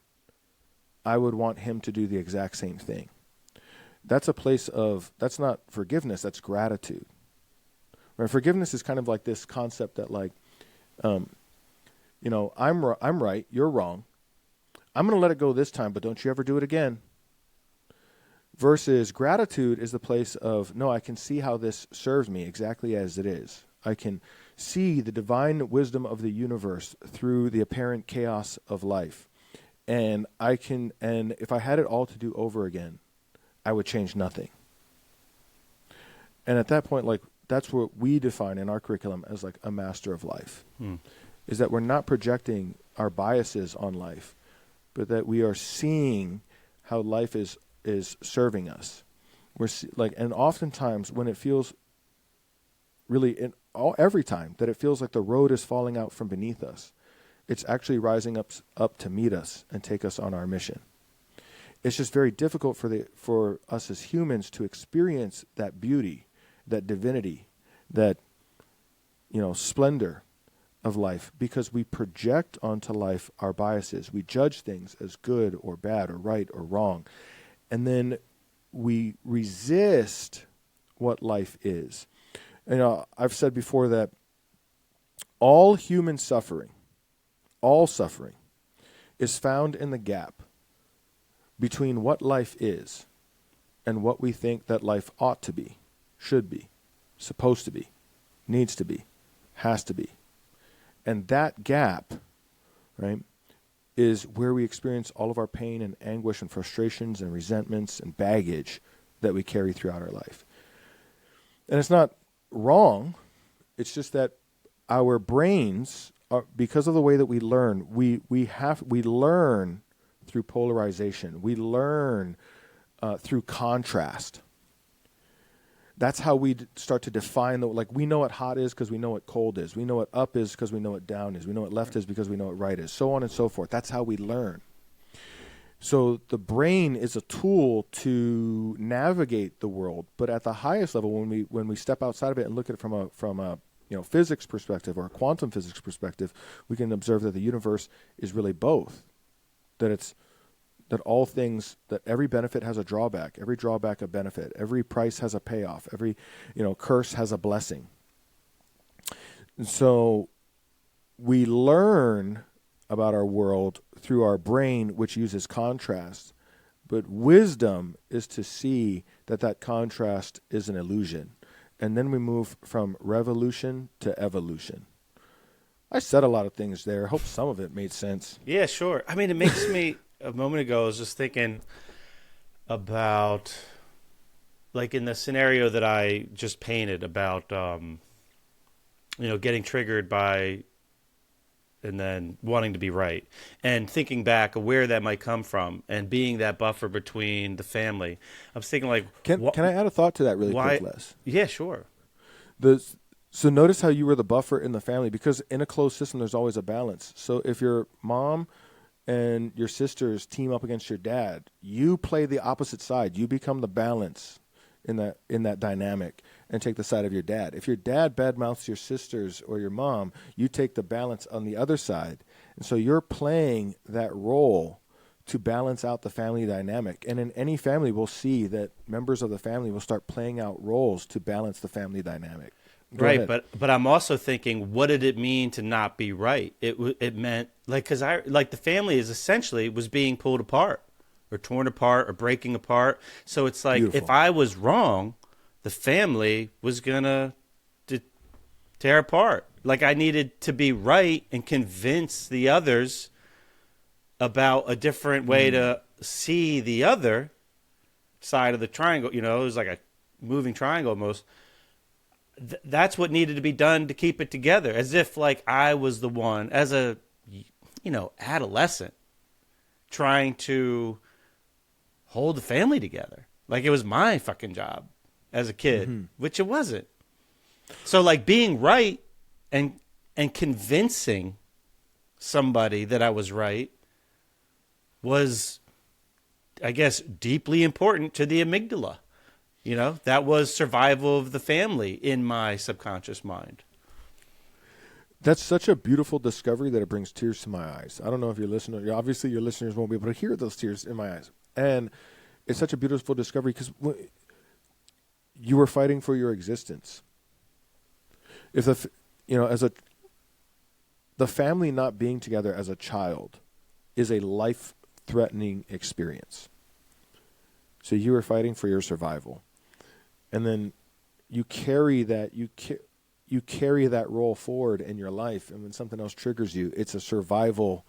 I would want him to do the exact same thing. That's a place of, that's not forgiveness, that's gratitude. Right? Forgiveness is kind of like this concept that I'm right, you're wrong. I'm going to let it go this time, but don't you ever do it again. Versus gratitude is the place of, no, I can see how this serves me exactly as it is. I can see the divine wisdom of the universe through the apparent chaos of life. And if I had it all to do over again, I would change nothing. And at that point, that's what we define in our curriculum as a master of life. Is that we're not projecting our biases on life, but that we are seeing how life is serving us. And oftentimes when it feels every time that it feels like the road is falling out from beneath us, it's actually rising up to meet us and take us on our mission. It's just very difficult for us as humans to experience that beauty, that divinity, that splendor of life, because we project onto life our biases. We judge things as good or bad or right or wrong. And then we resist what life is. I've said before that all human suffering, all suffering, is found in the gap between what life is and what we think that life ought to be, should be, supposed to be, needs to be, has to be. And that gap, right, is where we experience all of our pain and anguish and frustrations and resentments and baggage that we carry throughout our life. And it's not wrong. It's just that our brains, because of the way that we learn, we learn through polarization. We learn through contrast. That's how we start to define we know what hot is because we know what cold is. We know what up is because we know what down is. We know what left is because we know what right is. So on and so forth. That's how we learn. So the brain is a tool to navigate the world, but at the highest level, when we step outside of it and look at it from a physics perspective or a quantum physics perspective, we can observe that the universe is really both. That all things, that every benefit has a drawback, every drawback a benefit, every price has a payoff, every curse has a blessing. And so we learn about our world through our brain, which uses contrast. But wisdom is to see that contrast is an illusion. And then we move from revolution to evolution. I said a lot of things there. I hope some of it made sense. Yeah, sure. I mean, it makes me, a moment ago, I was just thinking about, in the scenario that I just painted about, getting triggered by, and then wanting to be right, and thinking back of where that might come from, and being that buffer between the family. I was thinking, can I add a thought to that really quick, Les? Yeah, sure. So notice how you were the buffer in the family, because in a closed system, there's always a balance. So if your mom and your sisters team up against your dad, you play the opposite side. You become the balance in that dynamic and take the side of your dad. If your dad badmouths your sisters or your mom, you take the balance on the other side. And so you're playing that role to balance out the family dynamic. And in any family, we'll see that members of the family will start playing out roles to balance the family dynamic. Go right, ahead. but I'm also thinking, what did it mean to not be right? It meant because the family was being pulled apart, or torn apart, or breaking apart. So it's Beautiful. If I was wrong, the family was gonna tear apart. I needed to be right and convince the others about a different way to see the other side of the triangle. You know, it was like a moving triangle almost. That's what needed to be done to keep it together, as if like I was the one as a, you know, adolescent trying to hold the family together. Like it was my fucking job as a kid, which it wasn't. So like being right and convincing somebody that I was right was, I guess, deeply important to the amygdala. You know, that was survival of the family in my subconscious mind. That's such a beautiful discovery that it brings tears to my eyes. I don't know if your listeners won't be able to hear those tears in my eyes. And it's such a beautiful discovery because you were fighting for your existence. If the family not being together as a child is a life-threatening experience. So you were fighting for your survival. And then you carry that you carry that role forward in your life, and when something else triggers you, it's a survival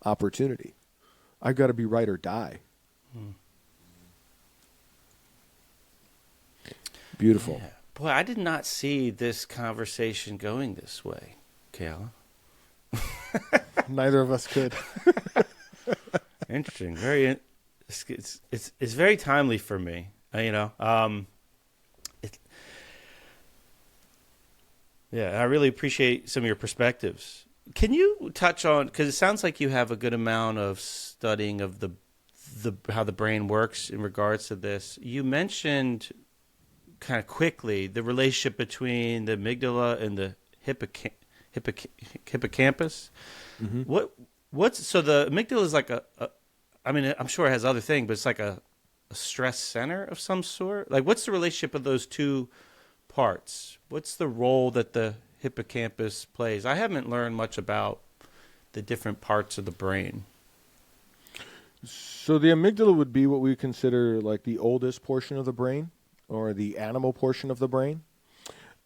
opportunity. I've got to be right or die. Beautiful. Yeah. Boy, I did not see this conversation going this way, Keala. Neither of us could. Interesting. It's very timely for me. I really appreciate some of your perspectives. Can you touch on, because it sounds like you have a good amount of studying of the how the brain works in regards to this. You mentioned kind of quickly the relationship between the amygdala and the hippocampus. So the amygdala is like I mean, I'm sure it has other things, but it's like a stress center of some sort. Like, what's the relationship of those two parts? What's the role that the hippocampus plays? I haven't learned much about the different parts of the brain. So the amygdala would be what we consider like the oldest portion of the brain, or the animal portion of the brain.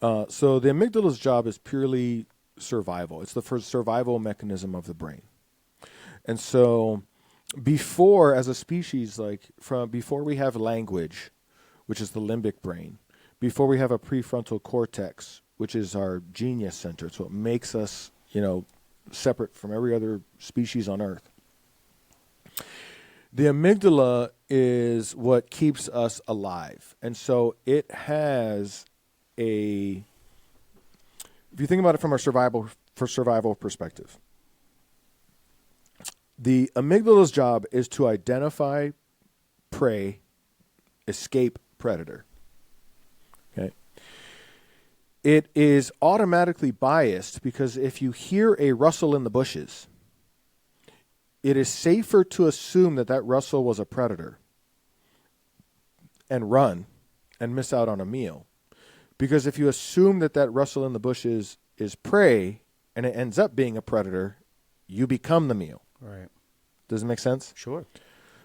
So the amygdala's job is purely survival. It's the first survival mechanism of the brain. And so before, as a species, before we have language, which is the limbic brain, before we have a prefrontal cortex, which is our genius center, it's what makes us, separate from every other species on Earth. The amygdala is what keeps us alive. And so it has if you think about it from our survival perspective, the amygdala's job is to identify prey, escape predator. Okay. It is automatically biased because if you hear a rustle in the bushes, it is safer to assume that rustle was a predator and run and miss out on a meal. Because if you assume that rustle in the bushes is prey and it ends up being a predator, you become the meal. Right. Does it make sense? Sure.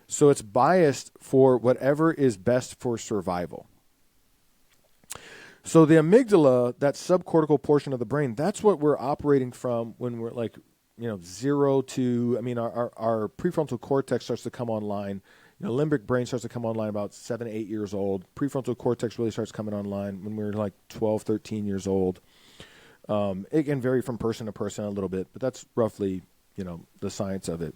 So it's biased for whatever is best for survival. So the amygdala, that subcortical portion of the brain, that's what we're operating from when we're 0 to, our prefrontal cortex starts to come online. Limbic brain starts to come online about 7, 8 years old. Prefrontal cortex really starts coming online when we're 12, 13 years old. It can vary from person to person a little bit, but that's roughly, the science of it.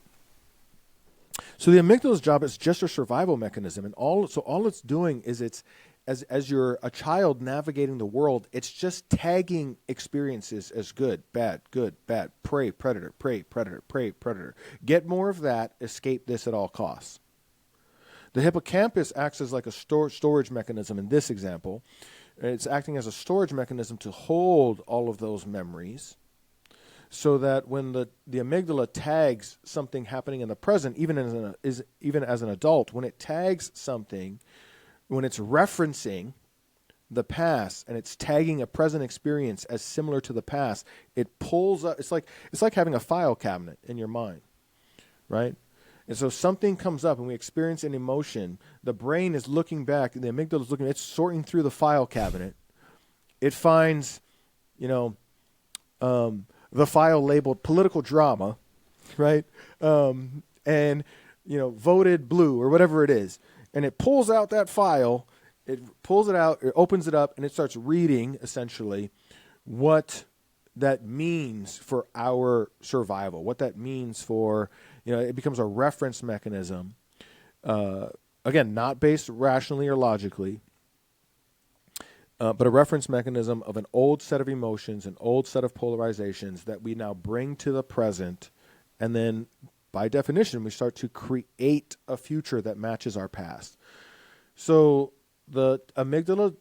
So the amygdala's job is just a survival mechanism, and all it's doing is as you're a child navigating the world, it's just tagging experiences as good, bad, prey, predator, prey, predator, prey, predator. Get more of that, escape this at all costs. The hippocampus acts as like a storage mechanism in this example. It's acting as a storage mechanism to hold all of those memories so that when the amygdala tags something happening in the present, even as an adult, when it tags something, when it's referencing the past and it's tagging a present experience as similar to the past, it pulls up. It's like having a file cabinet in your mind, right? And so something comes up and we experience an emotion. The brain is looking back, the amygdala is looking. It's sorting through the file cabinet. It finds, the file labeled political drama, right? and, voted blue or whatever it is. And it pulls out that file, it pulls it out, it opens it up, and it starts reading, essentially, what that means for our survival, what that means for, it becomes a reference mechanism. Again, not based rationally or logically, but a reference mechanism of an old set of emotions, an old set of polarizations that we now bring to the present. And then, by definition, we start to create a future that matches our past. So the amygdala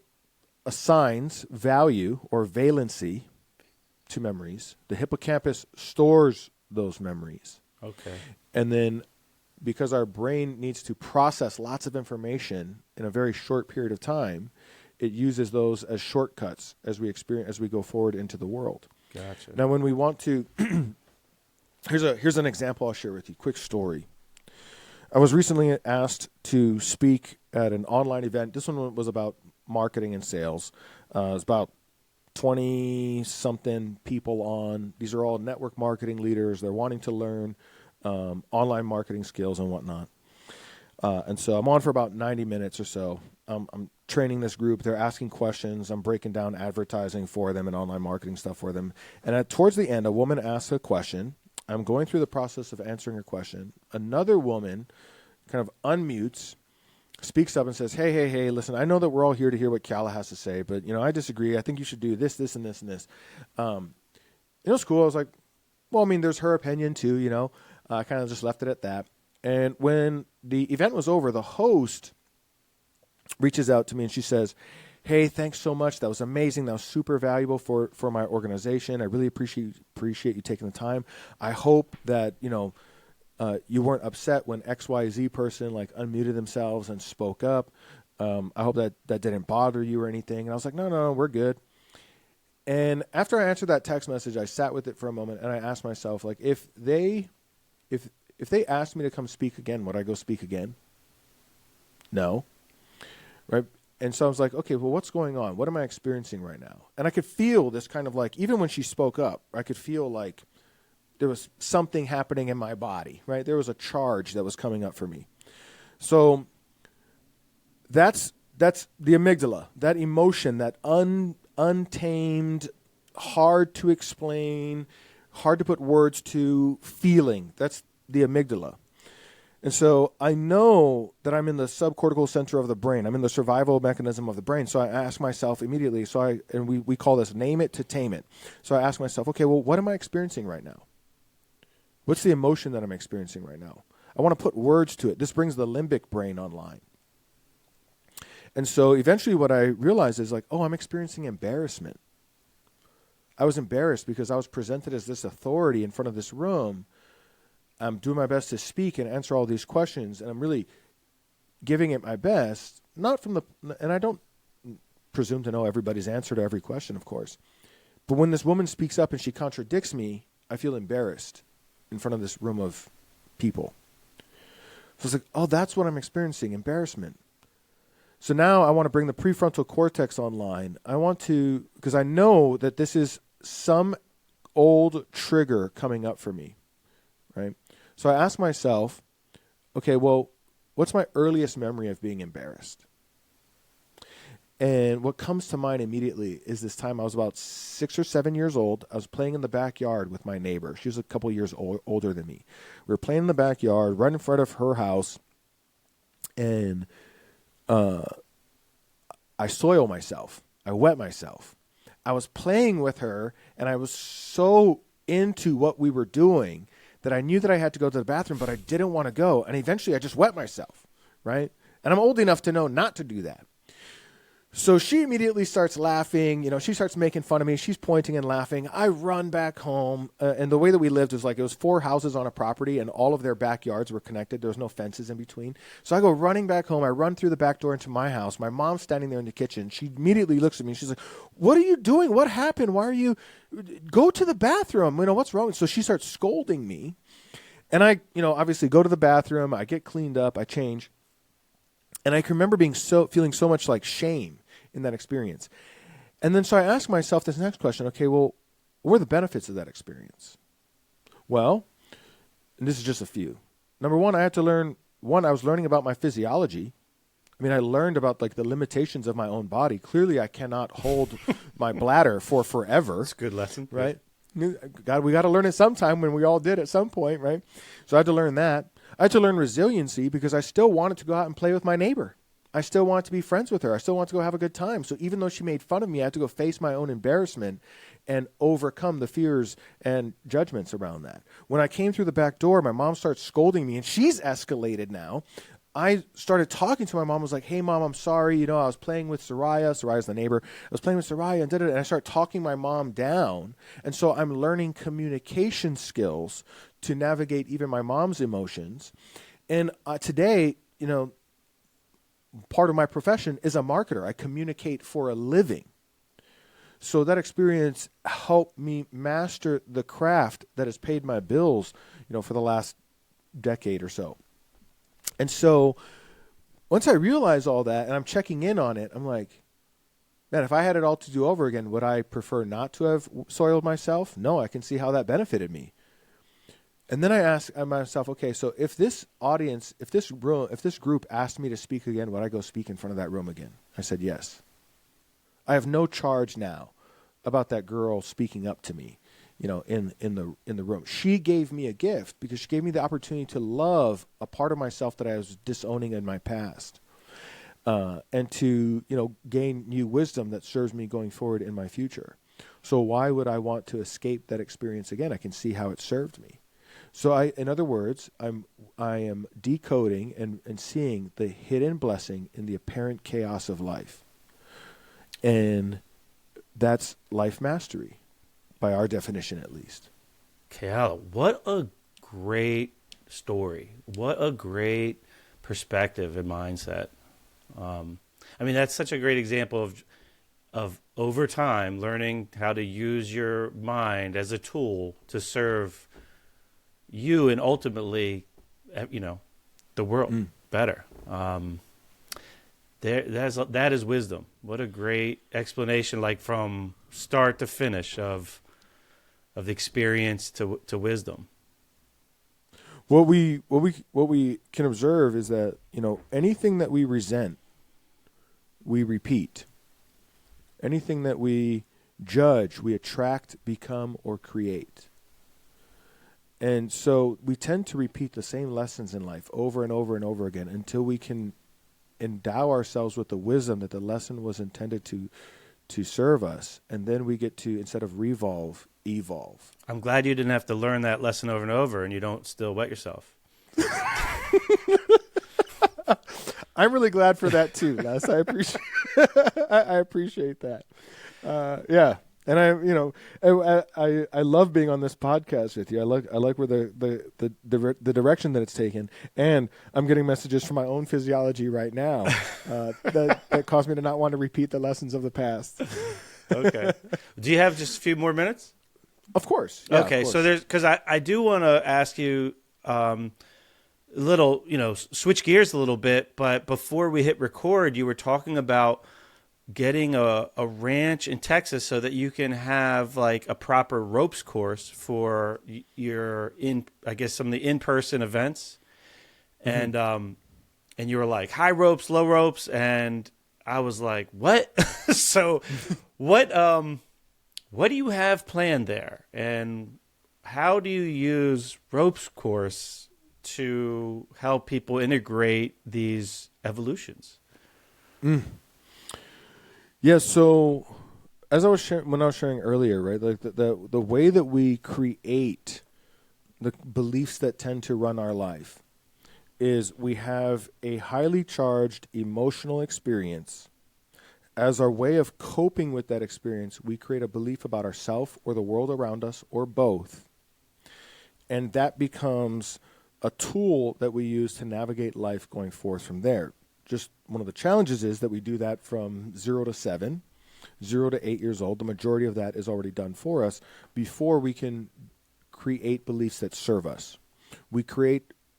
assigns value or valency to memories. The hippocampus stores those memories. Okay. And then, because our brain needs to process lots of information in a very short period of time, it uses those as shortcuts as we go forward into the world. Gotcha. Now, when we want to, here's an example I'll share with you. Quick story. I was recently asked to speak at an online event. This one was about marketing and sales. It was about 20-something people on. These are all network marketing leaders. They're wanting to learn online marketing skills and whatnot. And so I'm on for about 90 minutes or so. I'm training this group. They're asking questions. I'm breaking down advertising for them and online marketing stuff for them. And towards the end, a woman asks a question. I'm going through the process of answering her question. Another woman kind of unmutes, speaks up and says, hey, listen, I know that we're all here to hear what Keala has to say, but, I disagree. I think you should do this, and this, and this. It was cool. I was like, well, I mean, there's her opinion too, I kind of just left it at that. And when the event was over, the host reaches out to me and she says, hey, thanks so much. That was amazing. That was super valuable for my organization. I really appreciate you taking the time. I hope that, you weren't upset when XYZ person unmuted themselves and spoke up. I hope that didn't bother you or anything. And I was like, no, we're good. And after I answered that text message, I sat with it for a moment and I asked myself, if they asked me to come speak again, would I go speak again? No. Right. And so I was like, okay, well, what's going on? What am I experiencing right now? And I could feel this kind of even when she spoke up, I could feel like there was something happening in my body, right? There was a charge that was coming up for me. So that's the amygdala, that emotion, that untamed, hard to explain, hard to put words to feeling. That's the amygdala. And so I know that I'm in the subcortical center of the brain. I'm in the survival mechanism of the brain. So I ask myself immediately, we call this name it to tame it. So I ask myself, okay, well, what am I experiencing right now? What's the emotion that I'm experiencing right now? I want to put words to it. This brings the limbic brain online. And so eventually what I realized is I'm experiencing embarrassment. I was embarrassed because I was presented as this authority in front of this room. I'm doing my best to speak and answer all these questions, and I'm really giving it my best, and I don't presume to know everybody's answer to every question, of course. But when this woman speaks up and she contradicts me, I feel embarrassed in front of this room of people. So it's that's what I'm experiencing, embarrassment. So now I want to bring the prefrontal cortex online. I want to, because I know that this is some old trigger coming up for me, right? So I ask myself, okay, well, what's my earliest memory of being embarrassed? And what comes to mind immediately is this time I was about 6 or 7 years old. I was playing in the backyard with my neighbor. She was a couple years older than me. We were playing in the backyard right in front of her house, and I soil myself. I wet myself. I was playing with her, and I was so into what we were doing that I knew that I had to go to the bathroom, but I didn't want to go. And eventually I just wet myself, right? And I'm old enough to know not to do that. So she immediately starts laughing. She starts making fun of me. She's pointing and laughing. I run back home. And the way that we lived was it was 4 houses on a property, and all of their backyards were connected. There was no fences in between. So I go running back home. I run through the back door into my house. My mom's standing there in the kitchen. She immediately looks at me. She's like, what are you doing? What happened? Why are you? Go to the bathroom. What's wrong? So she starts scolding me. And I, obviously go to the bathroom. I get cleaned up. I change. And I can remember feeling so much shame in that experience. And then so I ask myself this next question, okay, well, what are the benefits of that experience? Well, and this is just a few. number one, I had to learn, I was learning about my physiology. I mean, I learned about like the limitations of my own body. Clearly, I cannot hold my bladder for forever. That's a good lesson. Right? We got to learn it sometime, when we all did at some point, right? So I had to learn that. I had to learn resiliency because I still wanted to go out and play with my neighbor. I still wanted to be friends with her. I still wanted to go have a good time. So even though she made fun of me, I had to go face my own embarrassment and overcome the fears and judgments around that. When I came through the back door, my mom starts scolding me, and she's escalated now. I started talking to my mom. I was like, hey, Mom, I'm sorry. You know, I was playing with Soraya. Soraya's the neighbor. I was playing with Soraya, and I started talking my mom down. And so I'm learning communication skills to navigate even my mom's emotions. And today, you know, part of my profession is a marketer. I communicate for a living. So that experience helped me master the craft that has paid my bills, you know, for the last decade or so. And so once I realize all that and I'm checking in on it, I'm like, man, if I had it all to do over again, would I prefer not to have soiled myself? No, I can see how that benefited me. And then I ask myself, okay, so if this audience, if this group asked me to speak again, would I go speak in front of that room again? I said yes. I have no charge now about that girl speaking up to me, you know, in the room. She gave me a gift because she gave me the opportunity to love a part of myself that I was disowning in my past, and to, you know, gain new wisdom that serves me going forward in my future. So why would I want to escape that experience again? I can see how it served me. So in other words, I am decoding and seeing the hidden blessing in the apparent chaos of life. And that's life mastery, by our definition at least. Keala, what a great story. What a great perspective and mindset. I mean, that's such a great example of over time learning how to use your mind as a tool to serve you and ultimately, you know, the world better. That is wisdom. What a great explanation, like from start to finish of experience to wisdom. What we can observe is that, you know, anything that we resent, we repeat. Anything that we judge, we attract, become, or create. And so we tend to repeat the same lessons in life over and over and over again until we can endow ourselves with the wisdom that the lesson was intended to serve us. And then we get to, instead of revolve, evolve. I'm glad you didn't have to learn that lesson over and over and you don't still wet yourself. I'm really glad for that too, Les. I appreciate I appreciate that. Yeah. And I love being on this podcast with you. I like where the direction that it's taken, and I'm getting messages from my own physiology right now that cause me to not want to repeat the lessons of the past. Okay. Do you have just a few more minutes? Of course. Yeah, okay. of course. So because I do want to ask you a little, you know, switch gears a little bit, but before we hit record, you were talking about getting a ranch in Texas so that you can have like a proper ropes course for your some of the in-person events. Mm-hmm. And you were like high ropes, low ropes. And I was like, what? So what do you have planned there? And how do you use ropes course to help people integrate these evolutions? Yeah, so as I was when I was sharing earlier, right, like the way that we create the beliefs that tend to run our life is we have a highly charged emotional experience. As our way of coping with that experience, we create a belief about ourselves or the world around us or both. And that becomes a tool that we use to navigate life going forth from there. Just one of the challenges is that we do that from 0 to 7, 0 to 8 years old. The majority of that is already done for us before we can create beliefs that serve us.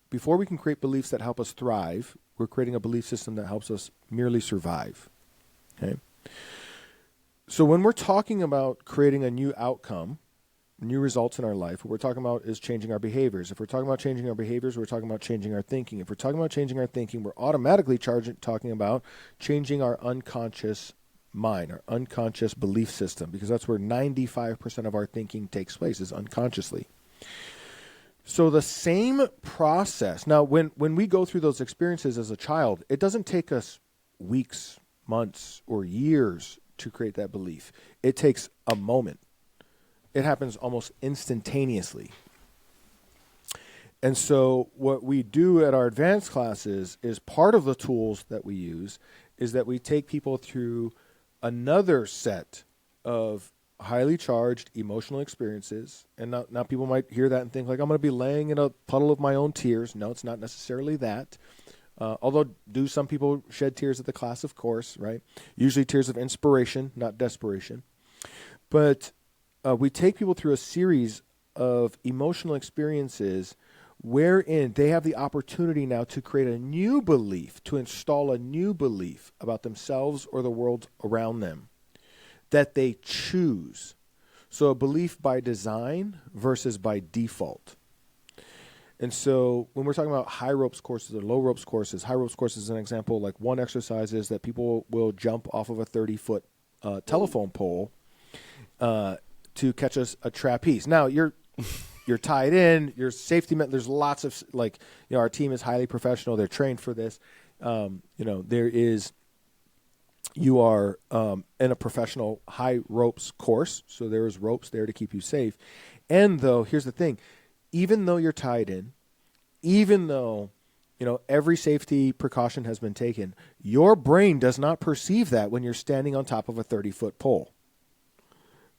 Before we can create beliefs that help us thrive, we're creating a belief system that helps us merely survive. Okay? So when we're talking about creating a new outcome, new results in our life, what we're talking about is changing our behaviors. If we're talking about changing our behaviors, we're talking about changing our thinking. If we're talking about changing our thinking, we're automatically talking about changing our unconscious mind, our unconscious belief system, because that's where 95% of our thinking takes place, is unconsciously. So the same process. Now, when we go through those experiences as a child, it doesn't take us weeks, months, or years to create that belief. It takes a moment. It happens almost instantaneously. And so what we do at our advanced classes is part of the tools that we use is that we take people through another set of highly charged emotional experiences. And now people might hear that and think like, I'm going to be laying in a puddle of my own tears. No, it's not necessarily that. Although do some people shed tears at the class, of course, right? Usually tears of inspiration, not desperation. But we take people through a series of emotional experiences wherein they have the opportunity now to create a new belief, to install a new belief about themselves or the world around them that they choose. So a belief by design versus by default. And so when we're talking about high ropes courses or low ropes courses, high ropes courses is an example. Like one exercise is that people will jump off of a 30-foot telephone pole to catch a trapeze. Now you're tied in. Your safety. There's lots of our team is highly professional. They're trained for this. You are in a professional high ropes course, so there is ropes there to keep you safe. And though here's the thing. Even though you're tied in, even though, every safety precaution has been taken, your brain does not perceive that when you're standing on top of a 30-foot pole,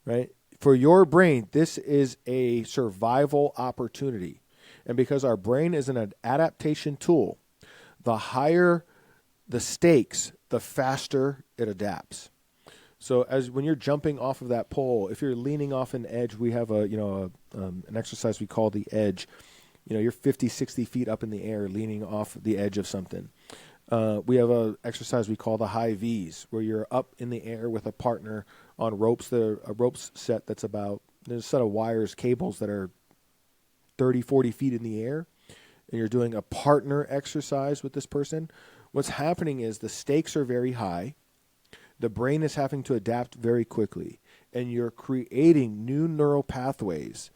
right? For your brain, this is a survival opportunity. And because our brain is an adaptation tool, the higher the stakes, the faster it adapts. So when you're jumping off of that pole, if you're leaning off an edge, we have an exercise we call the edge. You're 50, 60 feet up in the air leaning off the edge of something. We have an exercise we call the high Vs, where you're up in the air with a partner on ropes. A ropes set that's there's a set of wires, cables that are 30, 40 feet in the air, and you're doing a partner exercise with this person. What's happening is the stakes are very high. The brain is having to adapt very quickly, and you're creating new neural pathways,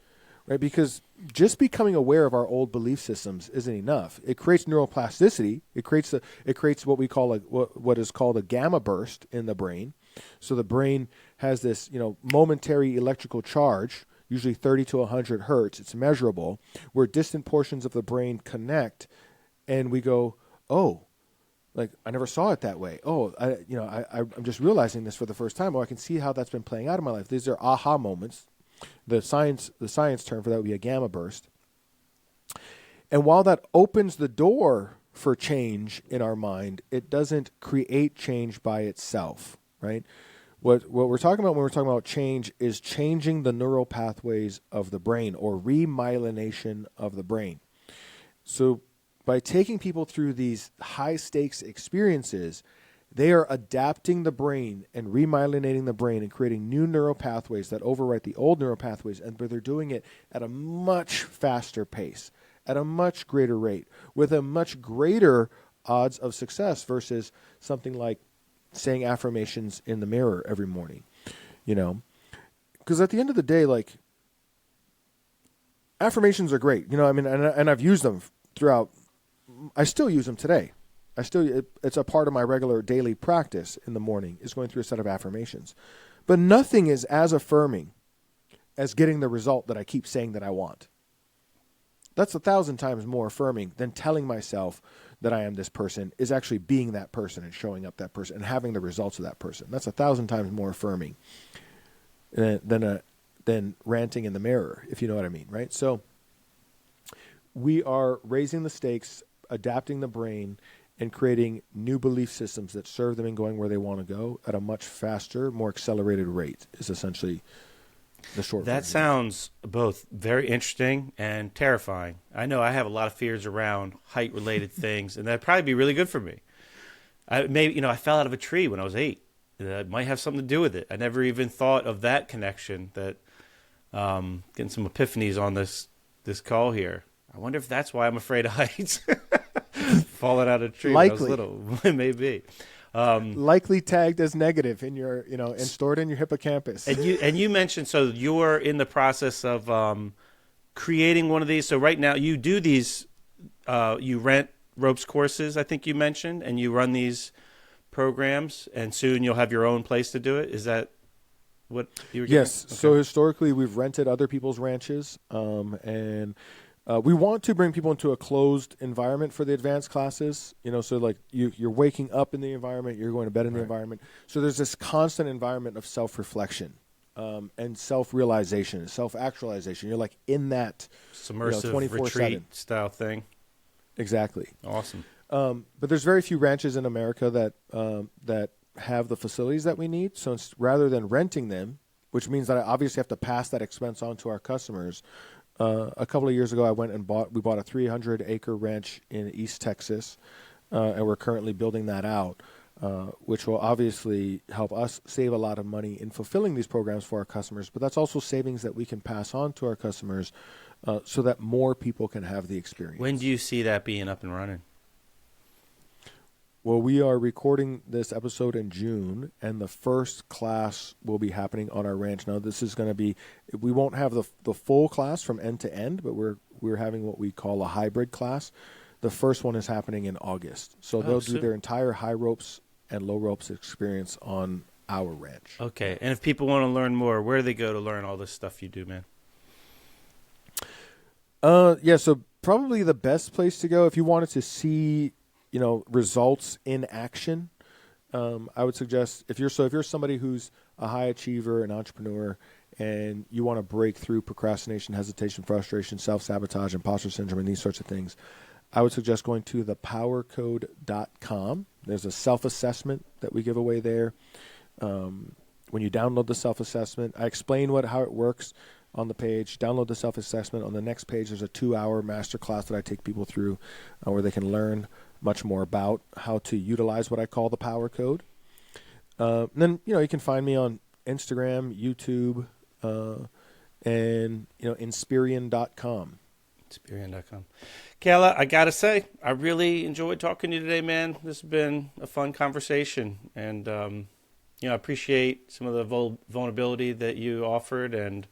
right? Because just becoming aware of our old belief systems isn't enough. It creates neuroplasticity. It creates what we call what is called a gamma burst in the brain. So the brain has this, momentary electrical charge, usually 30 to 100 hertz. It's measurable, where distant portions of the brain connect, and we go, oh. Like, I never saw it that way. Oh, I'm just realizing this for the first time. Oh, I can see how that's been playing out in my life. These are aha moments. The science term for that would be a gamma burst. And while that opens the door for change in our mind, it doesn't create change by itself, right? What we're talking about when we're talking about change is changing the neural pathways of the brain, or remyelination of the brain. So by taking people through these high-stakes experiences, they are adapting the brain and remyelinating the brain and creating new neural pathways that overwrite the old neural pathways, but they're doing it at a much faster pace, at a much greater rate, with a much greater odds of success versus something like saying affirmations in the mirror every morning, Because at the end of the day, affirmations are great, and I've used them throughout. I still use them today. It's a part of my regular daily practice in the morning, is going through a set of affirmations. But nothing is as affirming as getting the result that I keep saying that I want. That's 1,000 times more affirming than telling myself that I am this person, is actually being that person and showing up that person and having the results of that person. That's 1,000 times more affirming than ranting in the mirror, if you know what I mean, right? So we are raising the stakes, adapting the brain, and creating new belief systems that serve them in going where they want to go at a much faster, more accelerated rate, is essentially the short version. That sounds both very interesting and terrifying. I know I have a lot of fears around height-related things, and that'd probably be really good for me. I fell out of a tree when I was 8. That might have something to do with it. I never even thought of that connection, that getting some epiphanies on this call here. I wonder if that's why I'm afraid of heights. Falling out of a tree when I was little. Maybe. Likely tagged as negative in your, and stored in your hippocampus. And you mentioned, so you're in the process of creating one of these. So right now you do these, you rent ropes courses, I think you mentioned, and you run these programs, and soon you'll have your own place to do it. Is that what you were getting? Yes. Okay. So historically, we've rented other people's ranches, and we want to bring people into a closed environment for the advanced classes. So like you're waking up in the environment, you're going to bed in the environment. So there's this constant environment of self-reflection and self-realization, self-actualization. You're like in that submersive 24/7 retreat style thing. Exactly. Awesome. But there's very few ranches in America that have the facilities that we need. So rather than renting them, which means that I obviously have to pass that expense on to our customers. A couple of years ago, we bought a 300-acre ranch in East Texas, and we're currently building that out, which will obviously help us save a lot of money in fulfilling these programs for our customers. But that's also savings that we can pass on to our customers so that more people can have the experience. When do you see that being up and running? Well, we are recording this episode in June, and the first class will be happening on our ranch. Now, this is going to be, we won't have the full class from end to end, but we're having what we call a hybrid class. The first one is happening in August. So they'll do their entire high ropes and low ropes experience on our ranch. Okay. And if people want to learn more, where do they go to learn all this stuff you do, man? So probably the best place to go if you wanted to see results in action. I would suggest if you're somebody who's a high achiever, an entrepreneur, and you want to break through procrastination, hesitation, frustration, self-sabotage, imposter syndrome, and these sorts of things, I would suggest going to thepowercode.com. There's a self-assessment that we give away there. When you download the self-assessment, I explain how it works on the page. Download the self-assessment. On the next page, there's a 2-hour masterclass that I take people through where they can learn much more about how to utilize what I call the power code. Then, you can find me on Instagram, YouTube, and, Insperian.com. Insperian.com. Keala, I got to say, I really enjoyed talking to you today, man. This has been a fun conversation. And, I appreciate some of the vulnerability that you offered. And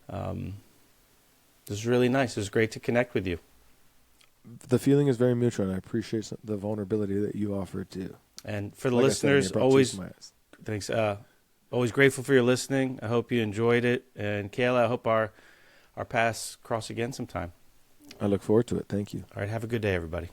this is really nice. It was great to connect with you. The feeling is very mutual, and I appreciate the vulnerability that you offered too. And for the listeners, always thanks. Always grateful for your listening. I hope you enjoyed it. And Keala, I hope our paths cross again sometime. I look forward to it. Thank you. All right. Have a good day, everybody.